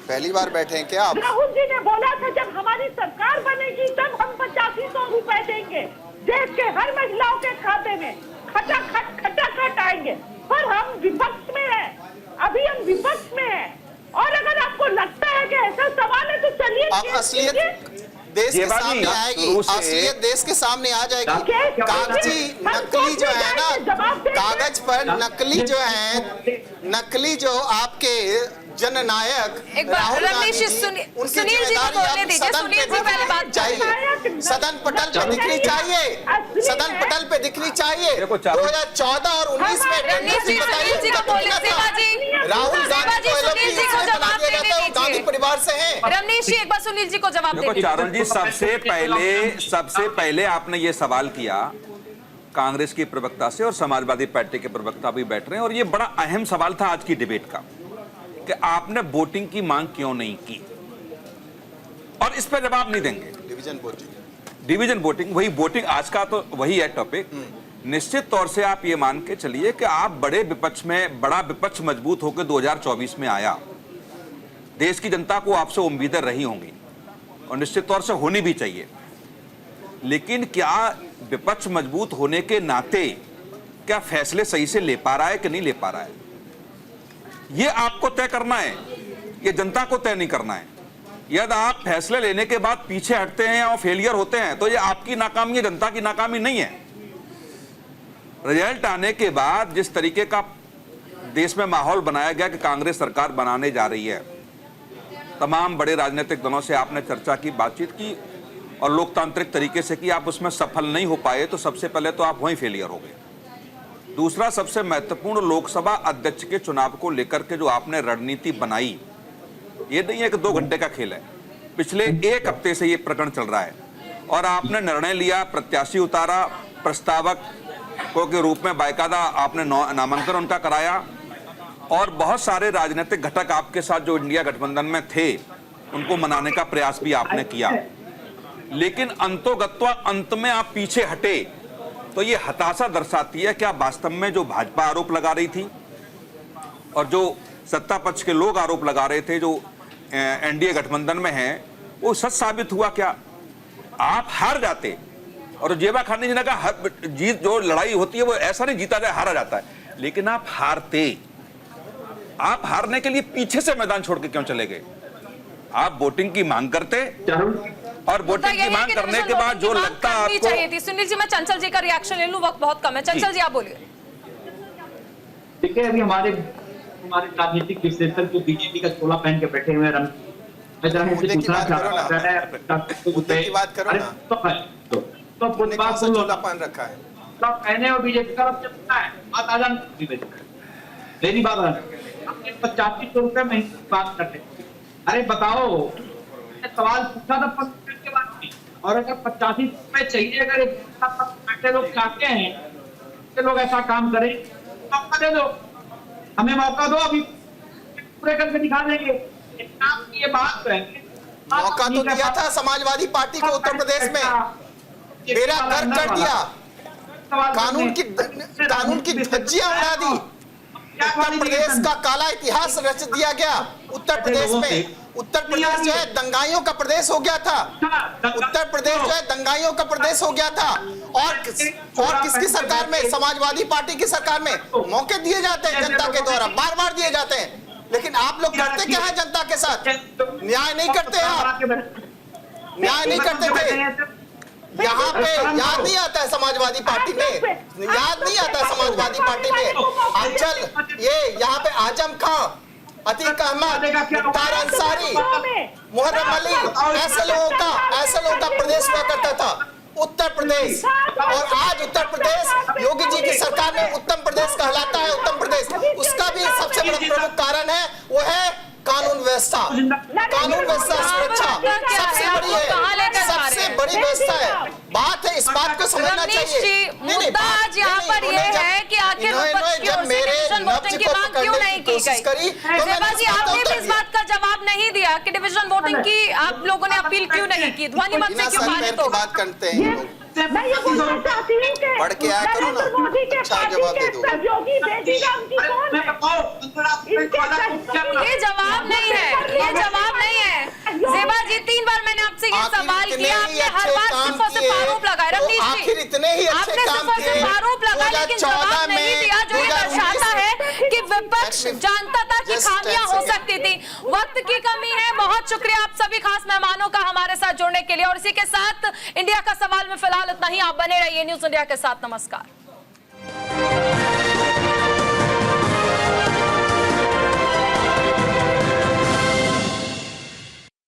पहली बार बैठे हैं क्या आप? राहुल जी ने बोला था जब हमारी सरकार बनेगी तब हम 8500 रुपए देंगे देश के हर महिलाओं के खाते में, खटाखट आएंगे। पर हम विपक्ष में हैं, अभी हम विपक्ष में हैं। और अगर आपको लगता है कि ऐसा सवाल है तो चलिए, असलियत देश के सामने आएगी, असलियत देश के सामने आ जाएगी। कागजी नकली जो है ना, कागज पर नकली जो है, नकली जो आपके जननायक राहुल गांधी जी, उनकी जिम्मेदारी सदन पटल पे दिखनी चाहिए, सदन पटल पे दिखनी चाहिए। 2014 और 19 में राहुल गांधी को गांधी परिवार से हैं। रमनीश जी एक बार सुनील जी को जवाब देखो चारुल जी, सबसे पहले आपने ये सवाल किया कांग्रेस की प्रवक्ता से, और समाजवादी पार्टी के प्रवक्ता भी बैठ रहे हैं, और ये बड़ा अहम सवाल था आज की डिबेट का कि आपने वोटिंग की मांग क्यों नहीं की, और इस पर जवाब नहीं देंगे। डिवीजन वोटिंग वही वोटिंग आज का तो वही है टॉपिक। निश्चित तौर से आप ये मान के चलिए कि आप बड़ा विपक्ष मजबूत होकर 2024 में आया, देश की जनता को आपसे उम्मीदें रही होंगी और निश्चित तौर से होनी भी चाहिए, लेकिन क्या विपक्ष मजबूत होने के नाते क्या फैसले सही से ले पा रहा है कि नहीं ले पा रहा है, ये आपको तय करना है, ये जनता को तय नहीं करना है। यदि आप फैसले लेने के बाद पीछे हटते हैं और फेलियर होते हैं तो ये आपकी नाकामी है, जनता की नाकामी नहीं है। रिजल्ट आने के बाद जिस तरीके का देश में माहौल बनाया गया कि कांग्रेस सरकार बनाने जा रही है, तमाम बड़े राजनीतिक दलों से आपने चर्चा की, बातचीत की और लोकतांत्रिक तरीके से की, आप उसमें सफल नहीं हो पाए तो सबसे पहले तो आप वहीं फेलियर हो गए। दूसरा सबसे महत्वपूर्ण, लोकसभा अध्यक्ष के चुनाव को लेकर के जो आपने रणनीति बनाई, ये नहीं है कि 2 घंटे का खेल है, पिछले 1 हफ्ते से ये प्रकरण चल रहा है और आपने निर्णय लिया, प्रत्याशी उतारा, प्रस्तावक को के रूप में बाकायदा आपने नामांकन उनका कराया और बहुत सारे राजनीतिक घटक आपके साथ जो इंडिया गठबंधन में थे उनको मनाने का प्रयास भी आपने किया, लेकिन अंतोगत्वा अंत में आप पीछे हटे तो ये हताशा दर्शाती है कि आप वास्तव में जो भाजपा आरोप लगा रही थी और जो सत्ता पक्ष के लोग आरोप लगा रहे थे जो एनडीए गठबंधन में हैं, वो सच साबित हुआ क्या? आप हार जाते। और जेबा खानी जी ने कहा जीत जो लड़ाई होती है वो ऐसा नहीं जीता जाए, हारा जाता है, लेकिन आप हारते। आप हारने के लिए पीछे से मैदान छोड़ के क्यों चले गए? आप वोटिंग की मांग करते और वोटिंग की मांग करने के बाद जो लगता आपको चाहिए थी। सुनील जी मैं चंचल जी का रिएक्शन ले लूं, वक्त बहुत कम है। चंचल जी आप बोलिए। देखिए अभी हमारे राजनीतिक विश्लेषक जो बीजेपी का चोला पहन के बैठे हुए हैं, मैं जरा मुझे मुद्दे की पूछना बात करो ना। चाहता हूं, मुद्दे की बात करो ना। तो तुमने कौन सा चूल्हापन रखा है? कहने और बीजेपी का वक्त चलता है, बात आ जानी मेरी बात है, 8500 रुपए महीने की बात करते हैं। अरे बताओ, सवाल पूछा था 5 मिनट के बाद में, और अगर 85 रुपए चाहिए, अगर बैठे लोग चाहते हैं कि लोग ऐसा काम करें, मौका दे दो, हमें मौका दो, अभी पूरे करके दिखा देंगे। ये बात है, मौका तो दिया था समाजवादी पार्टी को उत्तर प्रदेश में, बेड़ा गर्क कर दिया, कानून की धज्जियां उड़ा दी, उत्तर प्रदेश का काला इतिहास रच दिया गया। उत्तर प्रदेश में, उत्तर प्रदेश जो है दंगाइयों का प्रदेश हो गया था, उत्तर प्रदेश जो है दंगाइयों का प्रदेश हो गया था। और किसकी सरकार में? समाजवादी पार्टी की सरकार में मौके दिए जाते हैं जनता के द्वारा, बार बार दिए जाते हैं, लेकिन आप लोग करते क्या है जनता के साथ? न्याय नहीं करते आप, न्याय नहीं करते थे। यहाँ पे याद नहीं आता है समाजवादी पार्टी में, याद नहीं आता है समाजवादी पार्टी में। अंचल ये यहाँ पे आजम खां, अतीक अहमद, मुख्तार अंसारी, मुहर्रम अली, ऐसे लोगों का प्रदेश हुआ करता था उत्तर प्रदेश। और आज उत्तर प्रदेश योगी जी की सरकार में उत्तम प्रदेश कहलाता है। उत्तम प्रदेश, उसका भी सबसे बड़ा प्रमुख कारण है, वो है कानून व्यवस्था। कानून व्यवस्था सुरक्षा सबसे बड़ी है, सबसे बड़ी व्यवस्था है। बात है, इस बात को समझना चाहिए। मुद्दा आज यहाँ पर ये है कि आखिर विपक्ष की ओर से डिवीजन वोटिंग की मांग क्यों नहीं की गई? ज़ेबा जी, आपने भी इस बात का जवाब नहीं दिया कि डिवीजन वोटिंग की आप लोगों ने अपील क्यों नहीं की? ध्वनि मत से क्यों पारित हो? बात करते हैं, मैं ये बोलना चाहती हूँ कि पढ़ के आया करो ना, मोदी के अच्छा पार्टी जवाब के दे दो। सहयोगी बेटी उनकी कौन है? ये जवाब नहीं है, ये जवाब नहीं है। ज़ेबा जी, 3 बार मैंने आपसे ये सवाल किया, आपने हर बार सिर्फ और सिर्फ आरोप लगाए। रवनीश जी, आखिर इतने ही अच्छे आपने काम सिर्फ और किए, सिर्फ आरोप लगाए, लेकिन जवाब नहीं दिया, जो ये दर्शाता है कि विपक्ष जानता था कि खामियां हो सकती थी। वक्त की कमी है। बहुत शुक्रिया आप सभी खास मेहमानों का हमारे साथ जुड़ने के लिए। और इसी के साथ इंडिया का सवाल में फिलहाल इतना ही। आप बने रहिए न्यूज़ इंडिया के साथ। नमस्कार।